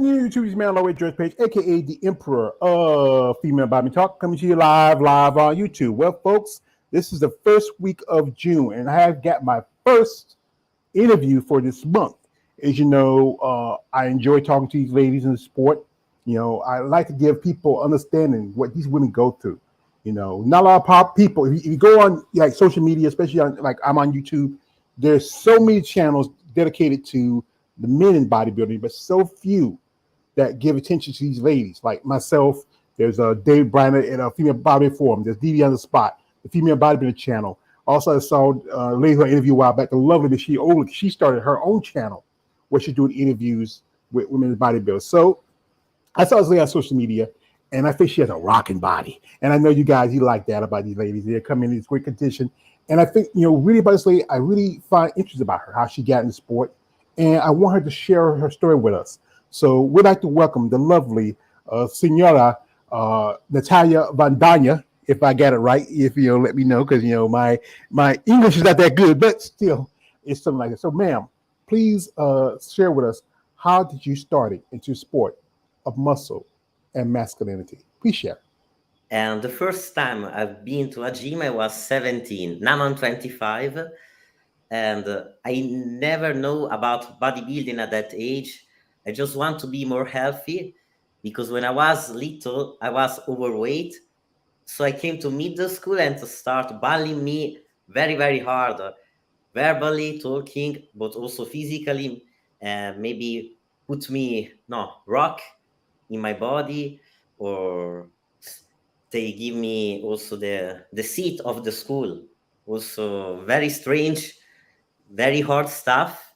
new YouTube's Man Low George Page, aka the Emperor of Female Body Talk, coming to you live on YouTube. Well, folks, this is the first week of June, and I have got my first interview for this month. As you know, I enjoy talking to these ladies in the sport. You know, I like to give people understanding what these women go through. You know, not a lot of pop people. If you go on like social media, especially on like I'm on YouTube, there's so many channels dedicated to the men in bodybuilding, but so few that give attention to these ladies. Like myself, there's a Dave Briner in a Female Bodybuilding Forum. There's DV on the Spot, the Female Bodybuilding channel. Also, I saw a lady who I interviewed a while back, the lovely Michelle Olick. She started her own channel where she's doing interviews with women in bodybuilding. So I saw this lady on social media, and I think she has a rocking body. And I know you guys, you like that about these ladies. They come in great condition. And I think, you know, really about this lady, I really find interest about her, how she got in the sport. And I want her to share her story with us. So we'd like to welcome the lovely Senora Natalia Vaudagna, if I got it right, if you'll let me know, because, you know, my English is not that good, but still, it's something like that. So, ma'am, please share with us, how did you start into sport of muscle and masculinity? Please share. And the first time I've been to a gym, I was 17. Now I'm 25. And I never know about bodybuilding at that age. I just want to be more healthy because when I was little, I was overweight. So I came to middle school and to start bullying me very, very hard, verbally talking, but also physically, maybe put me, rock in my body, or they give me also the seat of the school. Also very strange, very hard stuff.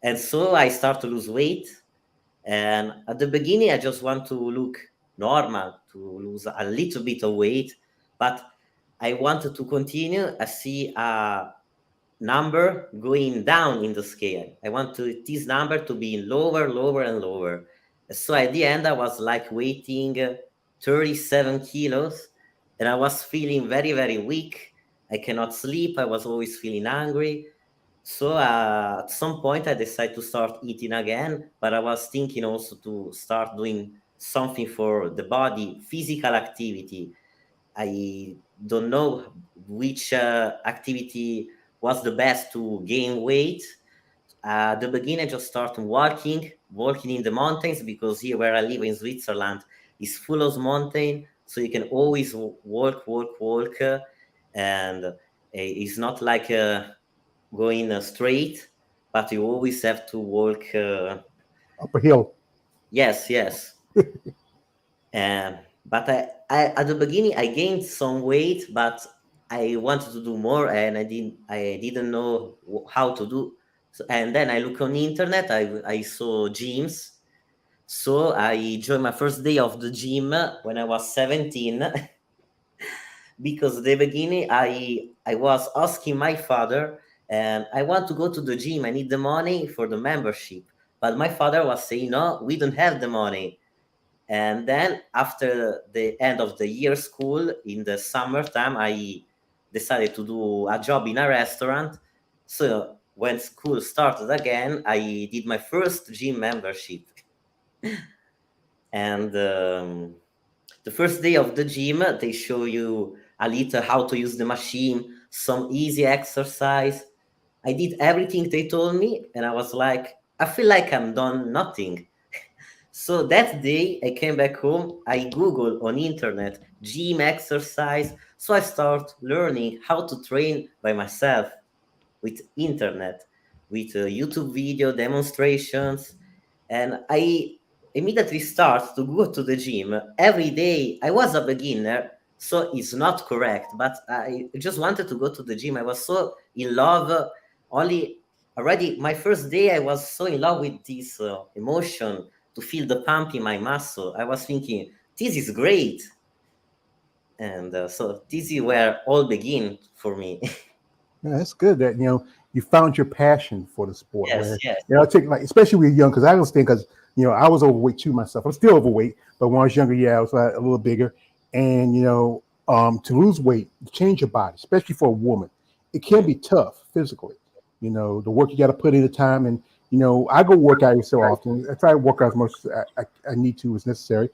And so I start to lose weight. And at the beginning, I just want to look normal, to lose a little bit of weight. But I wanted to continue. I see a number going down in the scale. I want this number to be lower, lower, and lower. So at the end, I was like weighing 37 kilos, and I was feeling very, very weak. I cannot sleep. I was always feeling hungry. So at some point, I decided to start eating again, but I was thinking also to start doing something for the body, physical activity. I don't know which activity was the best to gain weight. At the beginning, I just started walking in the mountains, because here where I live in Switzerland is full of mountain, so you can always walk, and it's not like going straight, but you always have to walk. Up a hill. Yes. But I at the beginning I gained some weight, but I wanted to do more, and I didn't know how to do. So, and then I look on the internet. I saw gyms, so I joined my first day of the gym when I was 17. Because at the beginning I was asking my father, and I want to go to the gym. I need the money for the membership, but my father was saying, no, we don't have the money. And then after the end of the year school in the summertime, I decided to do a job in a restaurant. So when school started again, I did my first gym membership. And the first day of the gym, they show you a little how to use the machine, some easy exercise. I did everything they told me, and I was like, I feel like I'm done nothing. So that day I came back home, I Googled on internet gym exercise. So I start learning how to train by myself with internet, with YouTube video demonstrations. And I immediately start to go to the gym every day. I was a beginner, so it's not correct, but I just wanted to go to the gym. I was so in love. Only already my first day, I was so in love with this emotion, to feel the pump in my muscle. I was thinking, this is great. And so this is where all began for me. Yeah, it's good that, you know, you found your passion for the sport. Yes, Where, yes. you know, I take like, especially when you're young, because I understand, because, you know, I was overweight too myself. I'm still overweight, but when I was younger, yeah, I was a little bigger. And, you know, to lose weight, to change your body, especially for a woman, it can Mm. be tough physically. You know, the work you got to put in, the time, and I go work out so often. I try to work out as much as I need to as necessary,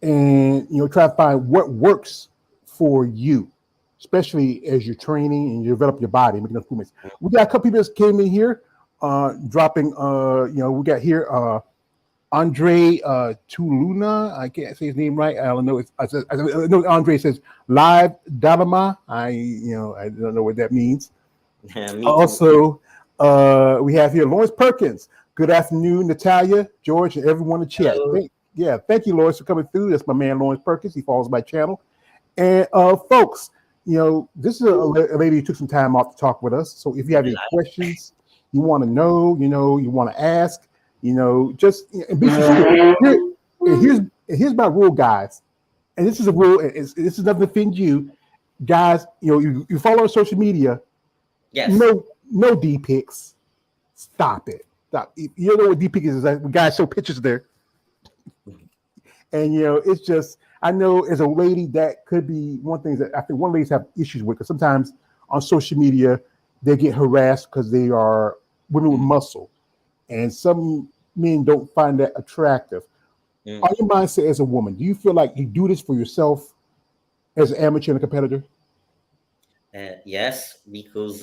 and try to find what works for you, especially as you're training and you develop your body, making improvements. We got a couple people that came in here, dropping. We got here. Andre Tuluna, I can't say his name right. I don't know. I know Andre says live Dalama. I don't know what that means. Me too. Also, we have here Lawrence Perkins. Good afternoon, Natalia, George, and everyone in the chat. Hello. Thank you, Lawrence, for coming through. That's my man, Lawrence Perkins. He follows my channel. And folks, this is a lady who took some time off to talk with us. So if you have any questions, you want to know, you want to ask, just and be sincere. Here's my rule, guys. And this is a rule. This is nothing to offend you, guys. You follow on social media. Yes. No D pics. Stop it. Stop. You know what D pics is? Like, guys show pictures there, and it's just. I know as a lady that could be one thing that I think one ladies have issues with, because sometimes on social media they get harassed because they are women with muscle, and some men don't find that attractive. On your mindset as a woman, do you feel like you do this for yourself as an amateur and a competitor? Yes, because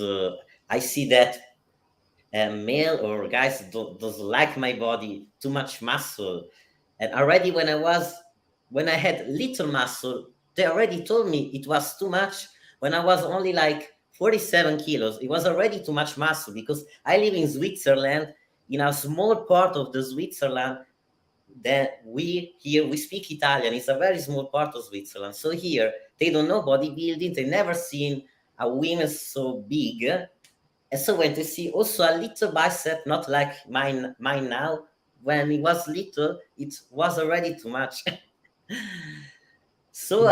I see that male or guys doesn't like my body, too much muscle. And already when I had little muscle, they already told me it was too much. When I was only like 47 kilos, it was already too much muscle, because I live in Switzerland, in a small part of the Switzerland that we speak Italian. It's a very small part of Switzerland. So here they don't know bodybuilding. They never seen a woman so big. And so when they see also a little bicep, not like mine now, when it was little, it was already too much. So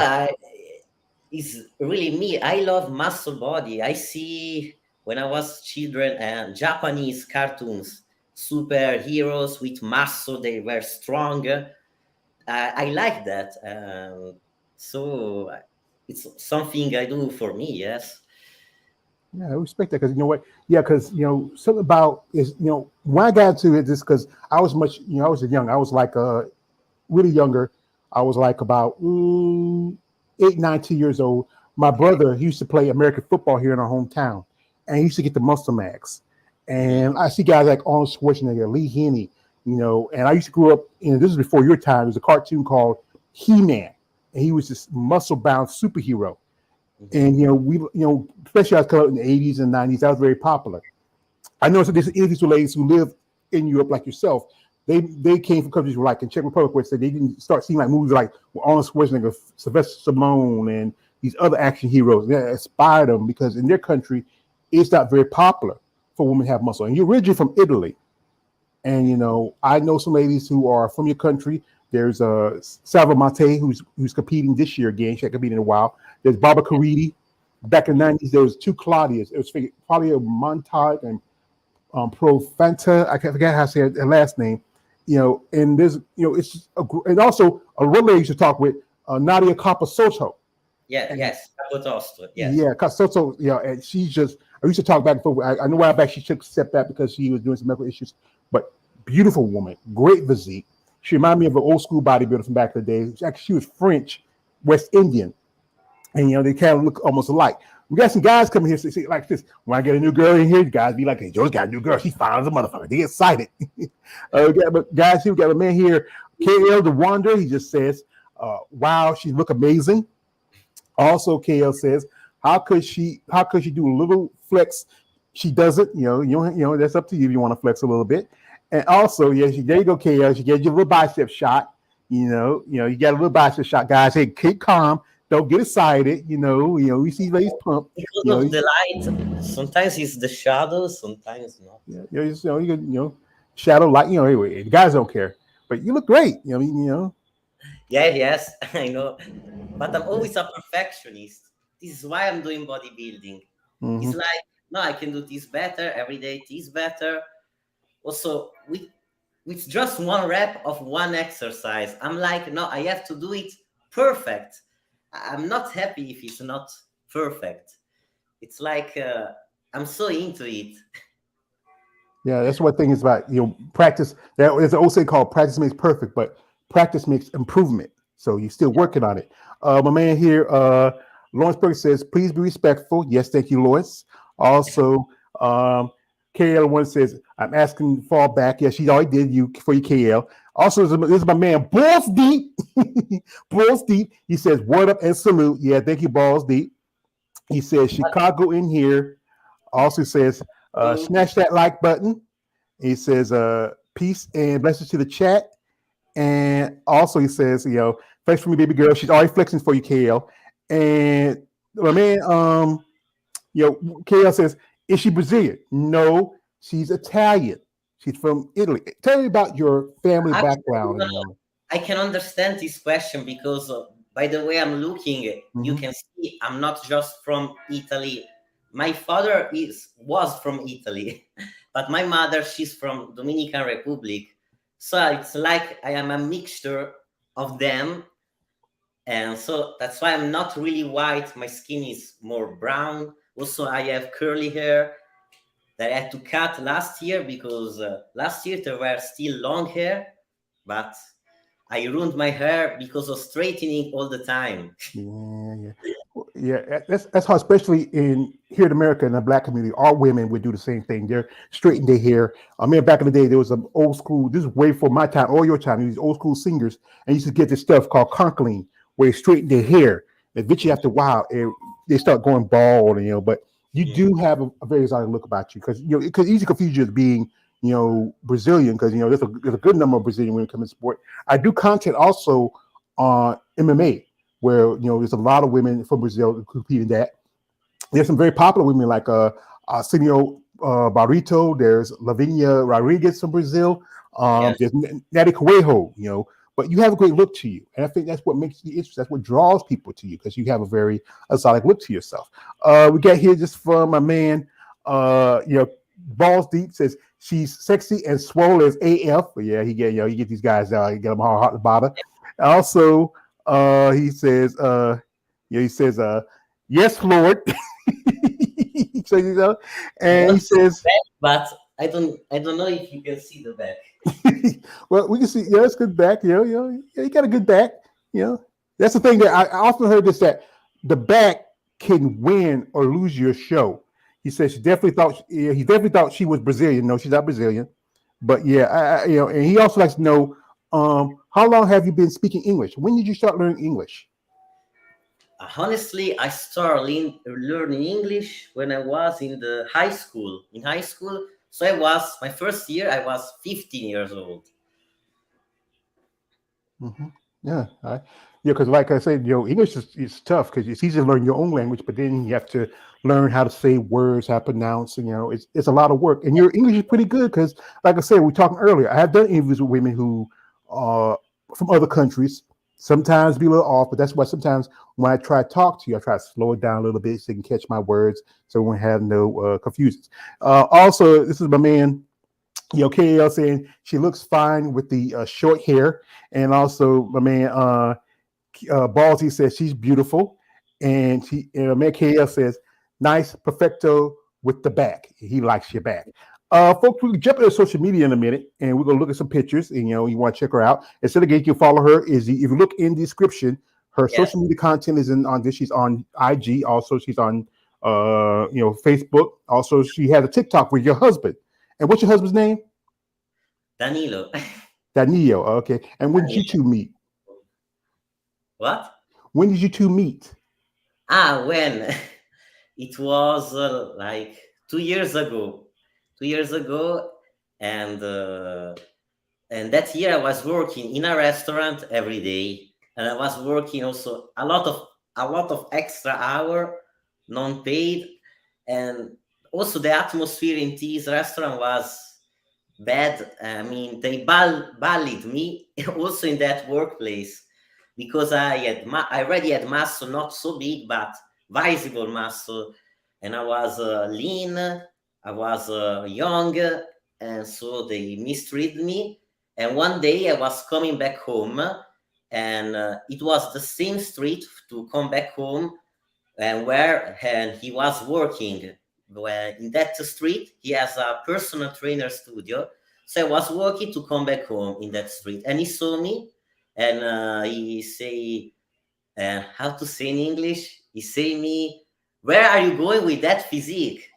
it's really me. I love muscle body. I see when I was children Japanese cartoons, superheroes with muscle. They were stronger. I like that. So it's something I do for me. Yes. Yeah, I respect that, because you know what? Yeah, because something about is when I got into it, just because I was much I was young. I was like really younger. I was like about 8, 9, 2 years old. My brother, he used to play American football here in our hometown, and he used to get the muscle max. And I see guys like Arnold Schwarzenegger, Lee Haney, and I used to grow up. This is before your time. There's a cartoon called He-Man, and he was this muscle-bound superhero. And we especially I was coming up in the 80s and 90s, that was very popular. I know there's these ladies who live in Europe like yourself. They came from countries like in Czech Republic, where they didn't start seeing like movies like Arnold Schwarzenegger, Sylvester Stallone, and these other action heroes that inspired them, because in their country it's not very popular for women to have muscle. And you're originally from Italy, and I know some ladies who are from your country. There's Salva Mate, who's competing this year again. She had competed in a while. There's Barbara Caridi. Back in the 90s, there was two Claudias. It was Claudia Montag and Profanta. I can't forget how to say her last name. And there's it's just and also a real lady used to talk with Nadia Capasoto. Yeah. Yes. Capotosto. Yes. Yeah, Capasoto. And she's just. I used to talk back and forth. I know why back she took a step back because she was doing some medical issues. But beautiful woman, great physique. She reminded me of an old school bodybuilder from back in the day. Actually, she was French, West Indian, and they kind of look almost alike. We got some guys coming here say like this. When I get a new girl in here, guys be like, "Hey, Joe's got a new girl. She's fine as a motherfucker." They get excited. Guys, we got a man here, KL the Wanderer. He just says, "Wow, she look amazing." Also, KL says, "How could she do a little flex? She doesn't. That's up to you if you want to flex a little bit." And also, there you go, KL. She gave you a little bicep shot. You got a little bicep shot, guys. Hey, keep calm. Don't get excited. We see ladies pump. Because of the light, sometimes it's the shadow, sometimes not. Shadow light. Anyway, the guys don't care, but you look great. Yeah, yes, I know. But I'm always a perfectionist. This is why I'm doing bodybuilding. Mm-hmm. It's like, no, I can do this better every day. This better. Also, with just one rep of one exercise, I'm like, no, I have to do it perfect. I'm not happy if it's not perfect. It's like I'm so into it. Yeah, that's what thing is about. Practice. There's an old saying called "practice makes perfect," but practice makes improvement. So you're still working on it. My man here, Lawrence Berg says, "Please be respectful." Yes, thank you, Lawrence. Also, um, KL1 says, "I'm asking to fall back." Yeah, she already did you for your KL. Also, this is my man, Balls Deep. Balls Deep. He says, "Word up and salute." Yeah, thank you, Balls Deep. He says, What? "Chicago in here." Also says, Oh, "Smash that like button." He says, peace and blessings to the chat. And also he says, thanks for me, baby girl. She's already flexing for you, KL. And my man, KL says, is she Brazilian? No, she's Italian. She's from Italy. Tell me about your family actually, background. I can understand this question because, by the way I'm looking, you Mhm. can see I'm not just from Italy. My father was from Italy, but my mother, she's from Dominican Republic. So it's like I am a mixture of them, and so that's why I'm not really white. My skin is more brown. Also, I have curly hair that I had to cut last year because last year there were still long hair, but I ruined my hair because of straightening all the time. Yeah, yeah, yeah. That's how, especially in here in America in the black community, our women would do the same thing. They're straighten their hair. I mean, back in the day, there was some old school. This is way before my time or your time. These old school singers, and used to get this stuff called conkling, where they straighten their hair. Eventually, after a while, they start going bald. But you do have a very exotic look about you because it could easily confuse you as being Brazilian because there's a good number of Brazilian women come in sport. I do content also on MMA where there's a lot of women from Brazil who compete in that. There's some very popular women like Arsenio Barrito. There's Lavinia Rodriguez from Brazil. Yes. There's Natty Coelho. But you have a great look to you, and I think that's what makes you interesting. That's what draws people to you because you have a very exotic look to yourself. We got here just from my man. Balls Deep says she's sexy and swole as AF. But yeah, he get these guys out. He get them hard to bother. Also, he says, he says, yes, Lord. So I and he don't see the says, back, but I don't know if you can see the back. well, we can see, yeah, it's good back. Yeah, he got a good back. That's the thing that I often heard this that the back can win or lose your show. He said he definitely thought she was Brazilian. No, she's not Brazilian. But yeah, and he also likes to know, how long have you been speaking English? When did you start learning English? Honestly, I started learning English when I was in the high school. In high school, so I was my first year. I was 15 years old. Hmm. Yeah, yeah, because like I said, English is tough because it's easy to learn your own language, but then you have to learn how to say words, how to pronounce, and it's a lot of work. And your English is pretty good because, like I said, we were talking earlier. I have done interviews with women who are from other countries. Sometimes be a little off, but that's why sometimes when I try to talk to you, I try to slow it down a little bit so you can catch my words, so we won't have no confusions. Also, this is my man KL saying she looks fine with the short hair, and also my man Ballsy says she's beautiful, and my man KL says nice perfecto with the back. He likes your back. Folks, we can jump into social media in a minute, and we're gonna look at some pictures. And you want to check her out. Instead of you can follow her. If you look in the description, her Yes, social media content is on this. She's on IG. Also, she's on Facebook. Also, she has a TikTok with your husband. And what's your husband's name? Danilo. Danilo. Okay. And when did you Danilo. two meet? What? When did you two meet? When it was like 2 years ago. 2 years ago, and that year I was working in a restaurant every day, and I was working also a lot of extra hour, non-paid, and also the atmosphere in this restaurant was bad. I mean, they bullied me also in that workplace because I already had muscle, not so big, but visible muscle, and I was lean. I was young, and so they mistreated me. And one day I was coming back home, and it was the same street to come back home, and where and he was working. when in that street he has a personal trainer studio. So I was walking to come back home in that street, and he saw me, and he say, how to say in English? He say me, "Where are you going with that physique?"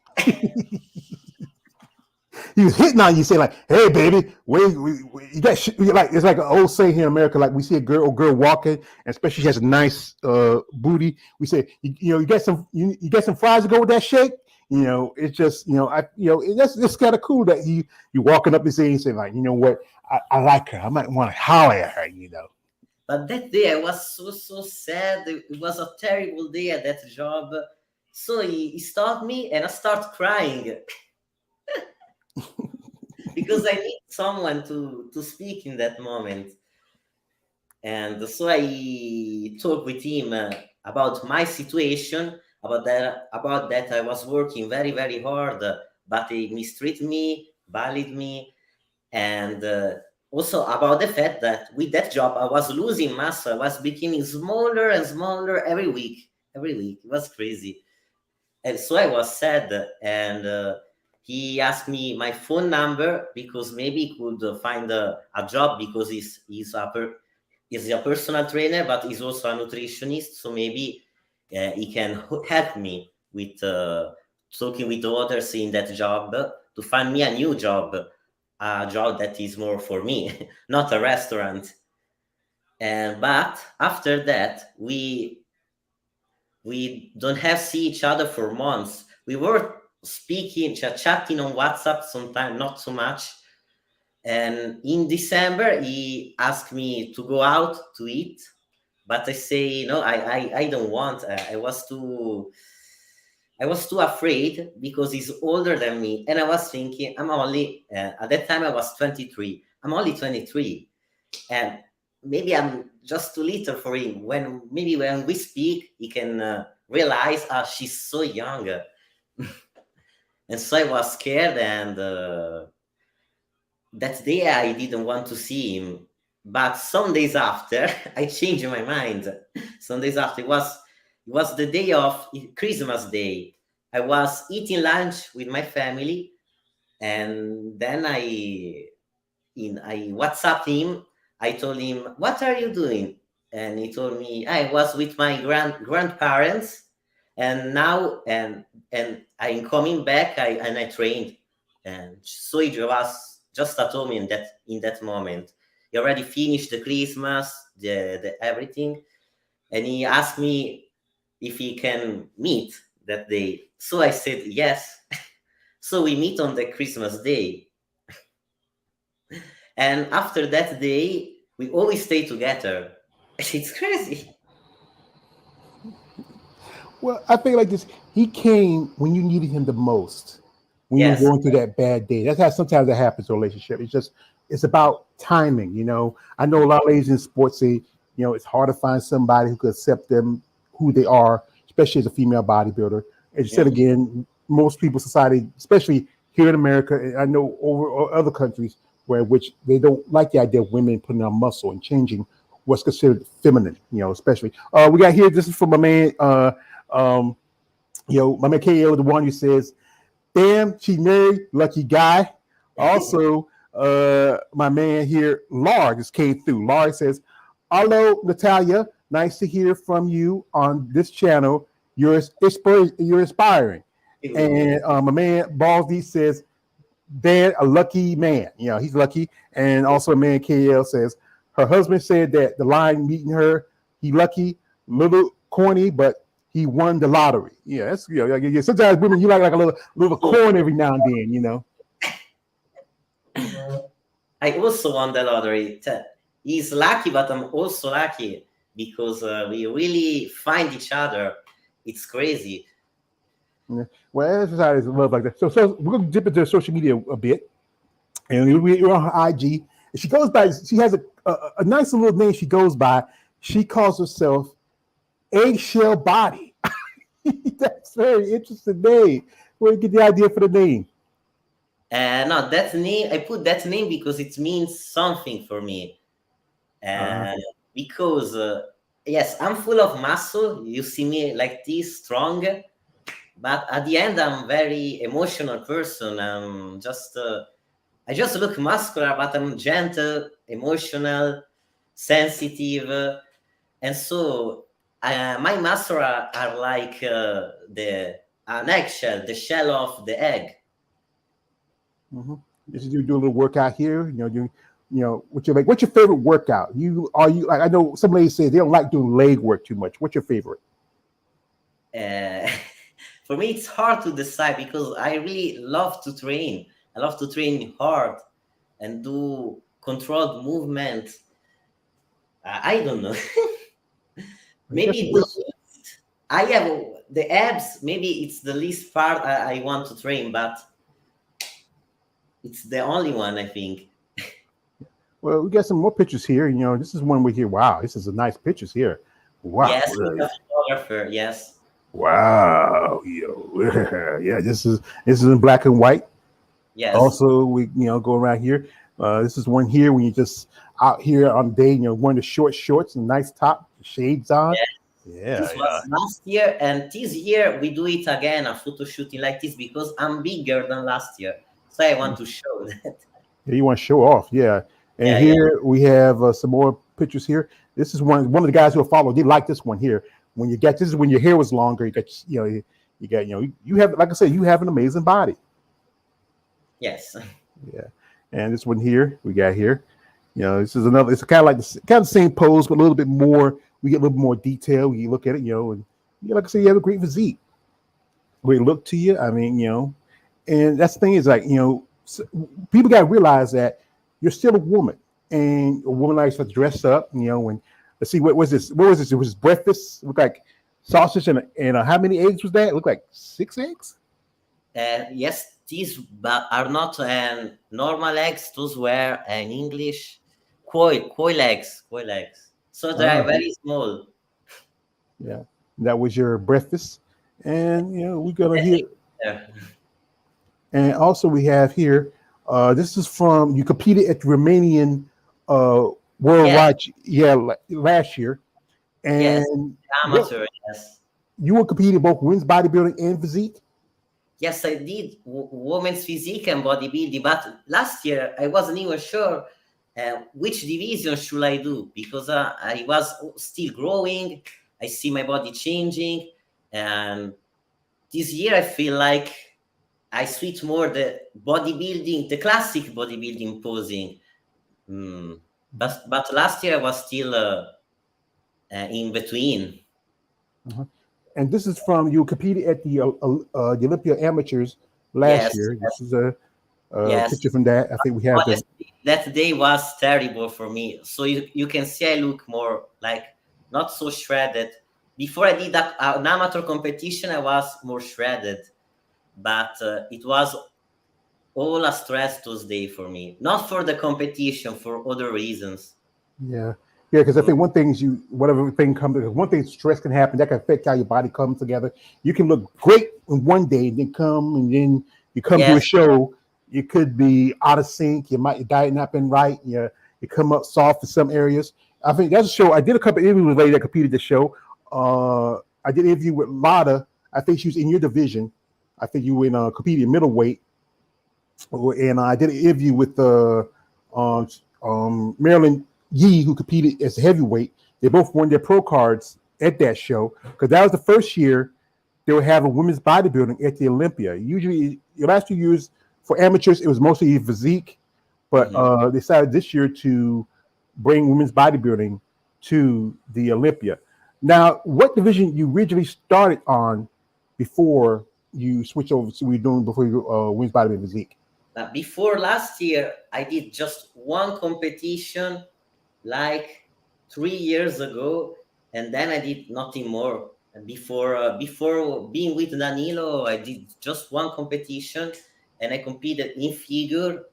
He was hitting on you, say like, "Hey, baby, you got like it's like an old saying here in America. Like we see a girl walking, and especially she has a nice booty. We say, you get you get some fries to go with that shake. It's just that's kind of cool that you walking up and saying like, you know what, I like her. I might want to holler at her. But that day I was so sad. It was a terrible day at that job. So he stopped me, and I start crying because I need someone to speak in that moment. And so I talked with him about my situation, about that I was working very hard, but he mistreated me, bullied me, and also about the fact that with that job I was losing muscle. I was becoming smaller and smaller every week. Every week, it was crazy, and so I was sad. And he asked me my phone number because maybe he could find a job, because he's a personal trainer, but he's also a nutritionist. So maybe he can help me with talking with others in that job to find me a new job, a job that is more for me, not a restaurant. And but after that, we don't have see each other for months. We were speaking, chatting on WhatsApp sometimes, not so much. And in December, he asked me to go out to eat, but I say no, I don't want. I was too afraid because he's older than me, and I was thinking I'm only at that time I was 23. I'm only 23, and maybe I'm just too little for him. When we speak, he can realize, she's so young, and so I was scared. And that day I didn't want to see him. But some days after, I changed my mind. Some days after, it was the day of Christmas Day. I was eating lunch with my family, and then I WhatsApp him. I told him, "What are you doing?" And he told me, "I was with my grandparents, and now and I'm coming back. I trained." And so he was just at home in that moment. He already finished the Christmas, the everything, and he asked me if he can meet that day. So I said yes. So we meet on the Christmas day. And after that day, we always stay together. It's crazy. Well, I think like this. He came when you needed him the most, when you were Yes. going through that bad day. That's how sometimes it happens in a relationship. It's about timing. I know a lot of ladies in sports say, it's hard to find somebody who could accept them who they are, especially as a female bodybuilder. As you said Mhm. again, most people society, especially here in America, and I know over or other countries where which they don't like the idea of women putting on muscle and changing what's considered feminine. Especially we got here. This is from my man. Um, my man KO, the one who says, "Damn, she married, lucky guy." Also, my man here, Lars, just came through. Lars says, "Hello, Natalia. Nice to hear from you on this channel. You're inspiring." And my man Ballsy says, "Dan, a lucky man. He's lucky." And also, a man KL says, her husband said that the line meeting her, he lucky, little corny, but he won the lottery. Yeah, that's sometimes women you like a little corn every now and then. I also won the lottery. He's lucky, but I'm also lucky because we really find each other. It's crazy. Yeah. Well, society is love like that. So we're gonna dip into social media a bit, and we're on her IG. And she goes by. She has a nice little name. She goes by. She calls herself Eggshell Body. That's very interesting name. Where did you get the idea for the name? No, that name, I put that name because it means something for me. Uh, Uh, because, yes, I'm full of muscle. You see me like this, strong, But at the end, I'm very emotional person. I just look muscular, but I'm gentle, emotional, sensitive, and so my muscles are like the an eggshell, the shell of the egg. Mm-hmm. You do a little workout here. What's your favorite workout? Are you like I know some ladies say they don't like doing leg work too much. What's your favorite? Uh, for me, it's hard to decide because I really love to train. I love to train hard and do controlled movement. I don't know. You got some Maybe places. I have the abs. Maybe it's the least part I want to train, but it's the only one I think. Well, we got some more pictures here. This is one we hear. Wow, this is a nice pictures here. Wow, Yes, I'm a photographer. Yes, wow, yeah. This is in black and white. yes, Also, we go around here. This is one here when you just out here on the day. Wearing the short shorts and nice top, shades on. yes. Yeah, This yeah. was last year, and this year we do it again, a photo shooting like this because I'm bigger than last year, so I want to show that. Yeah, you want to show off, yeah. And Yeah, yeah, here we have some more pictures here. This is one of the guys who follow. They like this one here. When you get this is when your hair was longer. You got you got you have like I said you have an amazing body. yes, Yeah. And this one here we got here. This is another. It's kind of like the same pose, but a little bit more. We get a little more detail. You look at it, and like I said, you have a great physique, great look to you. I mean, and that's the thing is like people got to realize that you're still a woman, and a woman likes to dress up. And let's see, what was this? What was this? It was breakfast. It looked like sausage and how many eggs was that? It looked like 6 eggs. yes. These but are not normal eggs. Those were in English quail eggs. So they are Ah, very small. yeah, that was your breakfast, and we're gonna hear. Yeah. And also we have here. This is from you competed at the Romanian Yes, worldwide, yeah, last year, yes, and what amateur. Yes. you were competing both women's bodybuilding and physique. Yes, I did women's physique and bodybuilding, but last year I wasn't even sure which division should I do because I was still growing. I see my body changing, and this year I feel like I switch more the bodybuilding, the classic bodybuilding posing. Mm. But last year I was still in between. Uh-huh. And this is from you competed at the Olympia Amateurs last Yes, year. This is a yes. picture from that. I think we have the. Honestly, that day was terrible for me. So you can see I look more like not so shredded. Before I did an amateur competition, I was more shredded, but it was all a stress those days for me. Not for the competition, for other reasons. Yeah, yeah, because I think one thing is whatever thing comes, one thing stress can happen that can affect how your body comes together. You can look great in one day, and then you come to a Yes, show, you could be out of sync. Your diet not been right. You come up soft in some areas. I think that's a show. I did a couple of interviews with a lady that competed the show. I did an interview with Lotta. I think she was in your division. I think you were in competing middleweight, and I did an interview with Marilyn Yee, who competed as a heavyweight. They both won their pro cards at that show because that was the first year they were having women's bodybuilding at the Olympia. Usually, the last 2 years for amateurs, it was mostly physique, but mhm. they decided this year to bring women's bodybuilding to the Olympia. Now, what division you originally started on before you switch over to before you women's bodybuilding physique? Before last year, I did just one competition like 3 years ago, and then I did nothing more. And before being with Danilo, I did just one competition, and I competed in figure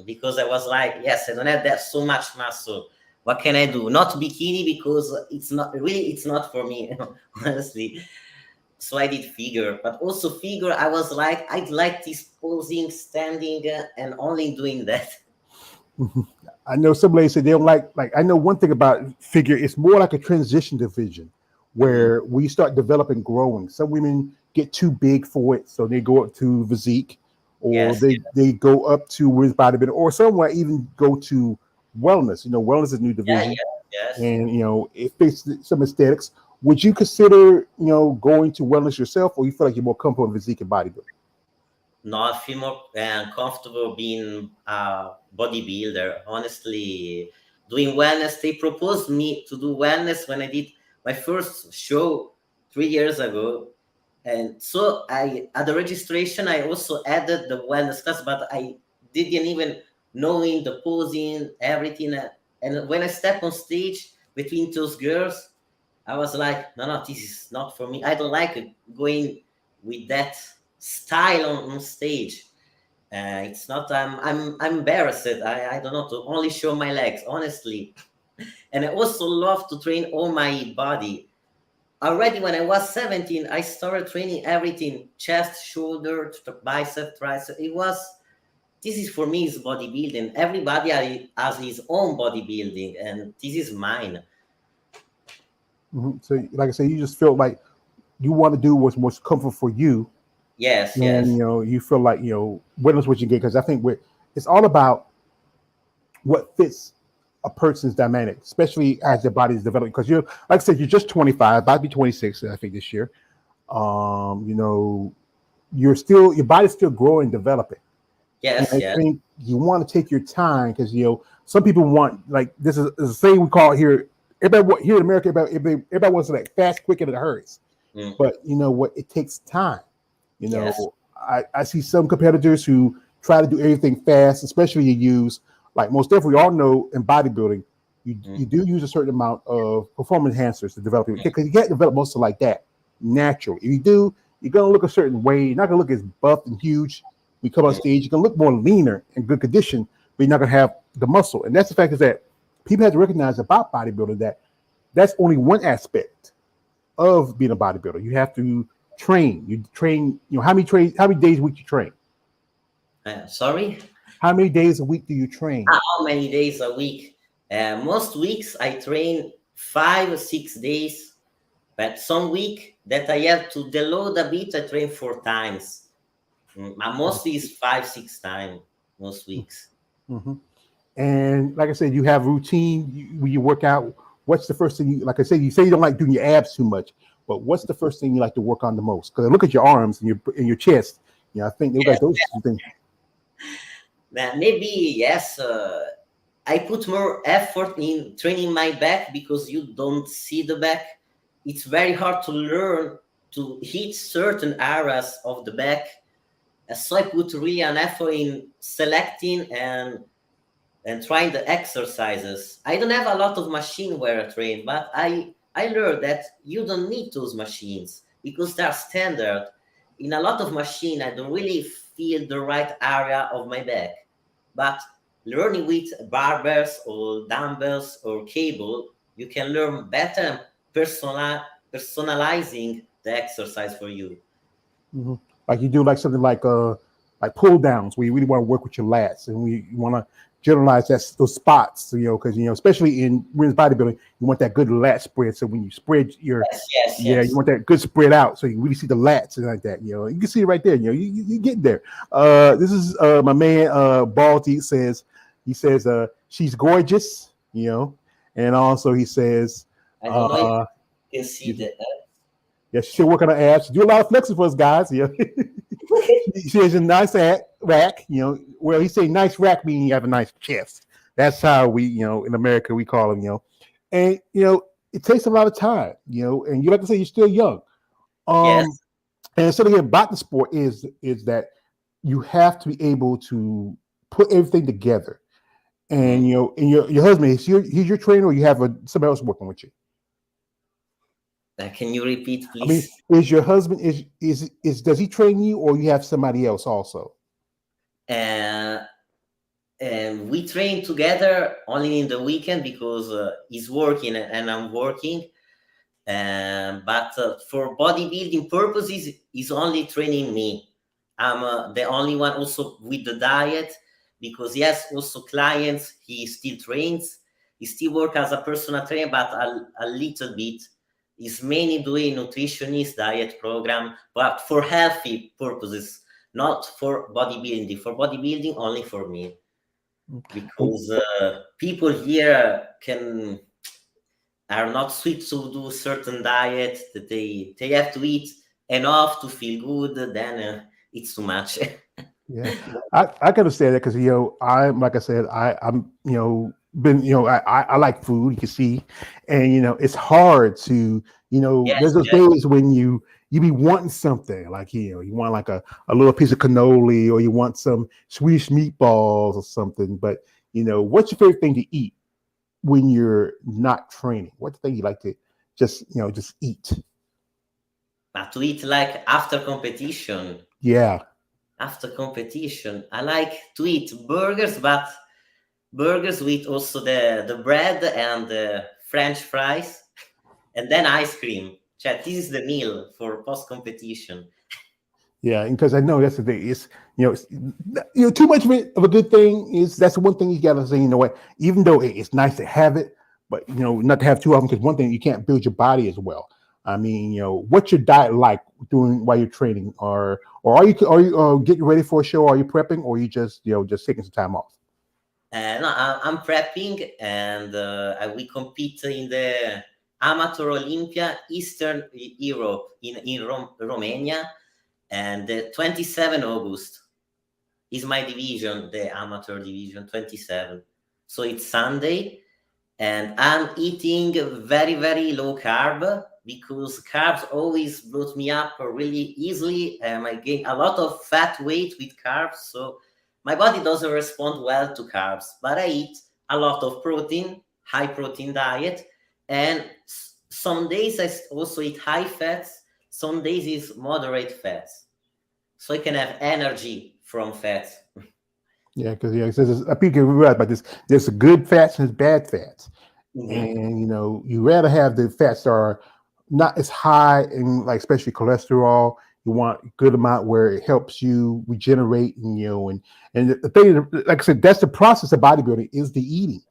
because I was like, yes, I don't have that so much muscle. What can I do? Not bikini because it's not for me, honestly. So I did figure, but also figure. I was like, I'd like this posing, standing, and only doing that. I know some ladies say they don't like I know one thing about figure, it's more like a transition division where we start developing, growing. Some women get too big for it, so they go up to physique, or Yes, they go up to women's bodybuilding, or somewhere even go to wellness. Wellness is a new yeah, division, yes. and it fits some aesthetics. Would you consider going to wellness yourself, or you feel like you're more comfortable in physique and bodybuilding? No, I feel more comfortable being a bodybuilder. Honestly, doing wellness, they proposed me to do wellness when I did my first show 3 years ago. And so I, at the registration, I also added the wellness class, but I didn't even knowing the posing, everything. And when I step on stage between those girls, I was like, no, this is not for me. I don't like going with that style on stage. It's not. I'm embarrassed. I don't know to only show my legs, honestly. And I also love to train all my body. Already when I was 17, I started training everything: chest, shoulder, bicep, tricep. This is for me is bodybuilding. Everybody has his own bodybuilding, and this is mine. So, like I said, you just feel like you want to do what's most comfortable for you, Yes, and yes, you feel like wellness what you get, because I think it's all about what fits a person's dynamic, especially as their body is developing. Because like I said, you're just 25, about to be 26, I think this year. Your body's still growing, developing, and yes, I yes. think you want to take your time, because some people want, like, this is a saying we call it here. Here in America, everybody wants to, like, fast, quick, and it hurts. Mm, But you know what? It takes time. You yes. know, I see some competitors who try to do everything fast, especially you use, like, most definitely we all know in bodybuilding, you Mm, do use a certain amount of performance enhancers to develop it, because you can't develop most of it like that naturally. If you do, you're gonna look a certain way. You're not gonna look as buff and huge. When you come on mm, stage, you're gonna look more leaner and good condition, but you're not gonna have the muscle. And that's the fact, is that people have to recognize about bodybuilding that that's only one aspect of being a bodybuilder. You have to train. You train. How many days a week you train? sorry. How many days a week do you train? How many days a week? Most weeks I train 5 or 6 days, but some week that I have to deload a bit, I train 4 times. But mostly is 5, 6 times most weeks. Mm-hmm. And like I said, you have routine when you work out. What's the first thing like I said, you say you don't like doing your abs too much, but what's the first thing you like to work on the most? Because I look at your arms and your chest. I think they look like Yes, those two things. maybe yes. I put more effort in training my back because you don't see the back. It's very hard to learn to hit certain areas of the back. So I put really an effort in selecting and trying the exercises. I don't have a lot of machine where I train, but I learned that you don't need those machines because they're standard. In a lot of machine, I don't really feel the right area of my back. But learning with barbells or dumbbells or cable, you can learn better and personalizing the exercise for you. Mm-hmm. Like you do, like something like pull downs, where you really want to work with your lats, and you want to generalize those spots. Because especially in women's bodybuilding, you want that good lat spread. So when you spread your Yes, yes, yeah, you yes. want that good spread out, so you really see the lats and like that. You can see it right there. You get there. This is my man Balti says. He says she's gorgeous. And also he says I don't know if uh, you can see you, that. yeah, she should work on her abs. She do a lot of flexing for us guys. She has a nice rack. Well, he say nice rack meaning you have a nice chest. That's how we, in America we call them. And it takes a lot of time. And you like to say you're still young. Yes. And something about the sport is that you have to be able to put everything together. And Mm. and your husband he's your trainer, or you have somebody else working with you. Can you repeat, I mean, please? is your husband is does he train you, or you have somebody else also? Uh, and we train together only in the weekend because he's working and I'm working. But for bodybuilding purposes, he's only training me. I'm the only one also with the diet because he has also clients. He still trains. He still works as a personal trainer, but a little bit. is mainly doing nutritionist diet program, but for healthy purposes, not for bodybuilding. For bodybuilding, only for me, because people here can are not sweet to do certain diet that they have to eat enough to feel good. Then it's too much. Yeah, I can understand that because I'm like I said, I'm been I like food. You can see, and it's hard to Yes, there's those yes. days when you be wanting something like you want like a little piece of cannoli or you want some Swedish meatballs or something. But what's your favorite thing to eat when you're not training? What's the thing you like to just eat? But to eat like after competition. Yeah. After competition, I like to eat burgers, but burgers with also the bread and the French fries, and then ice cream. Cioè, this is the meal for post competition. Yeah, because I know that's the thing. It's too much of it of a good thing is that's the one thing you gotta say. You know what? Even though it's nice to have it, but not to have too often. Because one thing you can't build your body as well. I mean, what's your diet like doing while you're training, or are you getting ready for a show? Are you prepping, or are you just taking some time off? No, I'm prepping, and we compete in the Amateur Olympia Eastern Europe in Romania, and the 27 August is my division, the amateur division 27. So it's Sunday, and I'm eating very, very low carb because carbs always brought me up really easily. I gain a lot of fat weight with carbs, so my body doesn't respond well to carbs. But I eat a lot of protein, high protein diet, and some days I also eat high fats. Some days is moderate fats, so I can have energy from fats. Yeah, because it says I think you're right about this. There's good fats and there's bad fats. Mhm. And you rather have the fats that are not as high in like especially cholesterol. You want a good amount where it helps you regenerate and the thing like I said, that's the process of bodybuilding is the eating.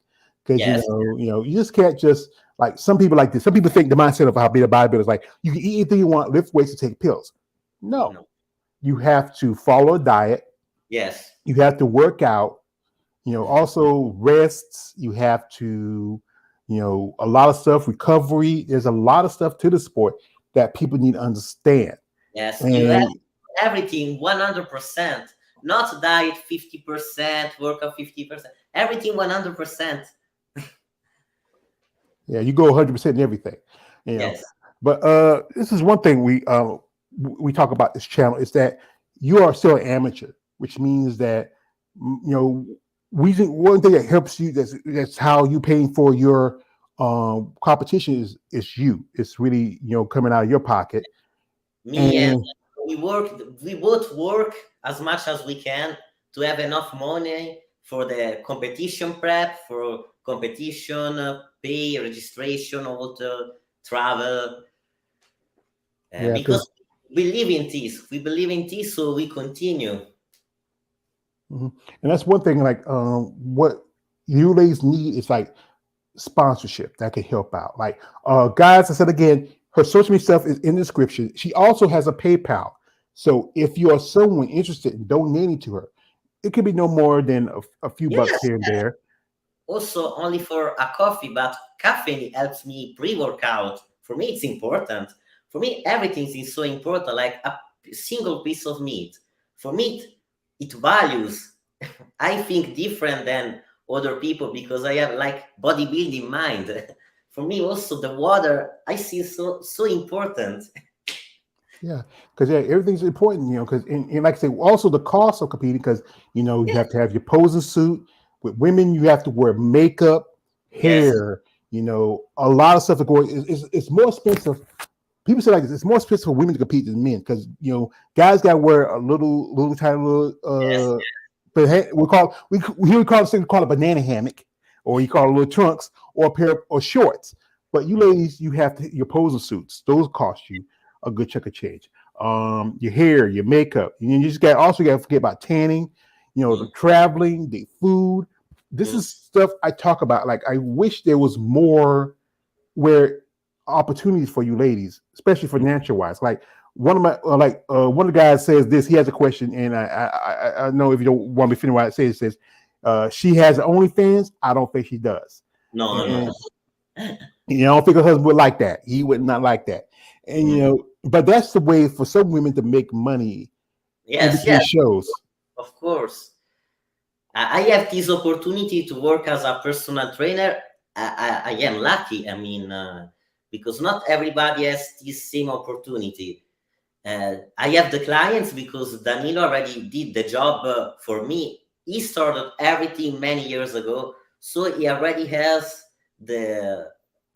Because Yes, you just can't just like some people like this. Some people think the mindset of how being a bodybuilder is like you can eat anything you want, lift weights, and take pills. No, no, you have to follow a diet. yes, You have to work out, also rests. You have to, a lot of stuff, recovery. There's a lot of stuff to the sport that people need to understand. yes. You have And everything 100%, not diet 50%, workout 50%, everything 100%. yeah, you go 100% in everything, you know. Yes, But this is one thing we talk about this channel is that you are still an amateur, which means that you know we think one thing that helps you that's how you paying for your competition is you. It's really coming out of your pocket me and and we both work as much as we can to have enough money for the competition prep, for competition pay, registration, hotel, travel, yeah, because because we believe in this. We believe in this, so we continue. and that's one thing like what you ladies need is like sponsorship that could help out. Like guys, I said again, her social media stuff is in the description. She also has a PayPal. So if you are someone interested in donating to her, it could be no more than a few bucks Yes, here and there. also only for a coffee, but caffeine helps me pre-workout. For me, it's important. For me, everything is so important, like a single piece of meat. For me, it values. I think different than other people because I have like bodybuilding mind. For me, also the water I see so important. Yeah, because everything's important, because and like I say, also the cost of competing, because you Yeah. have to have your posing suit. With women, you have to wear makeup, Yes. hair, a lot of stuff that going. It's more expensive. People say like this, it's more expensive for women to compete than men because guys got to wear a little tiny little Yes. but we here we call call it banana hammock, or you call it little trunks or a pair or shorts. But you ladies, you have to your posing suits. Those cost you a good chunk of change. Your hair, your makeup. You just got also got to forget about tanning. The Mm, traveling, the food. This mm. is stuff I talk about. Like I wish there was more where opportunities for you ladies, especially financial wise. Like one of my one of the guys says this. He has a question, and I know if you don't want me to finish what I say, it says she has OnlyFans. I don't think she does. No, And no. I don't think her husband would like that. He would not like that. And but that's the way for some women to make money in Yes, between yes, shows. of course. I have this opportunity to work as a personal trainer. I am lucky. I mean, because not everybody has this same opportunity. I have the clients because Danilo already did the job for me. He started everything many years ago, so he already has the,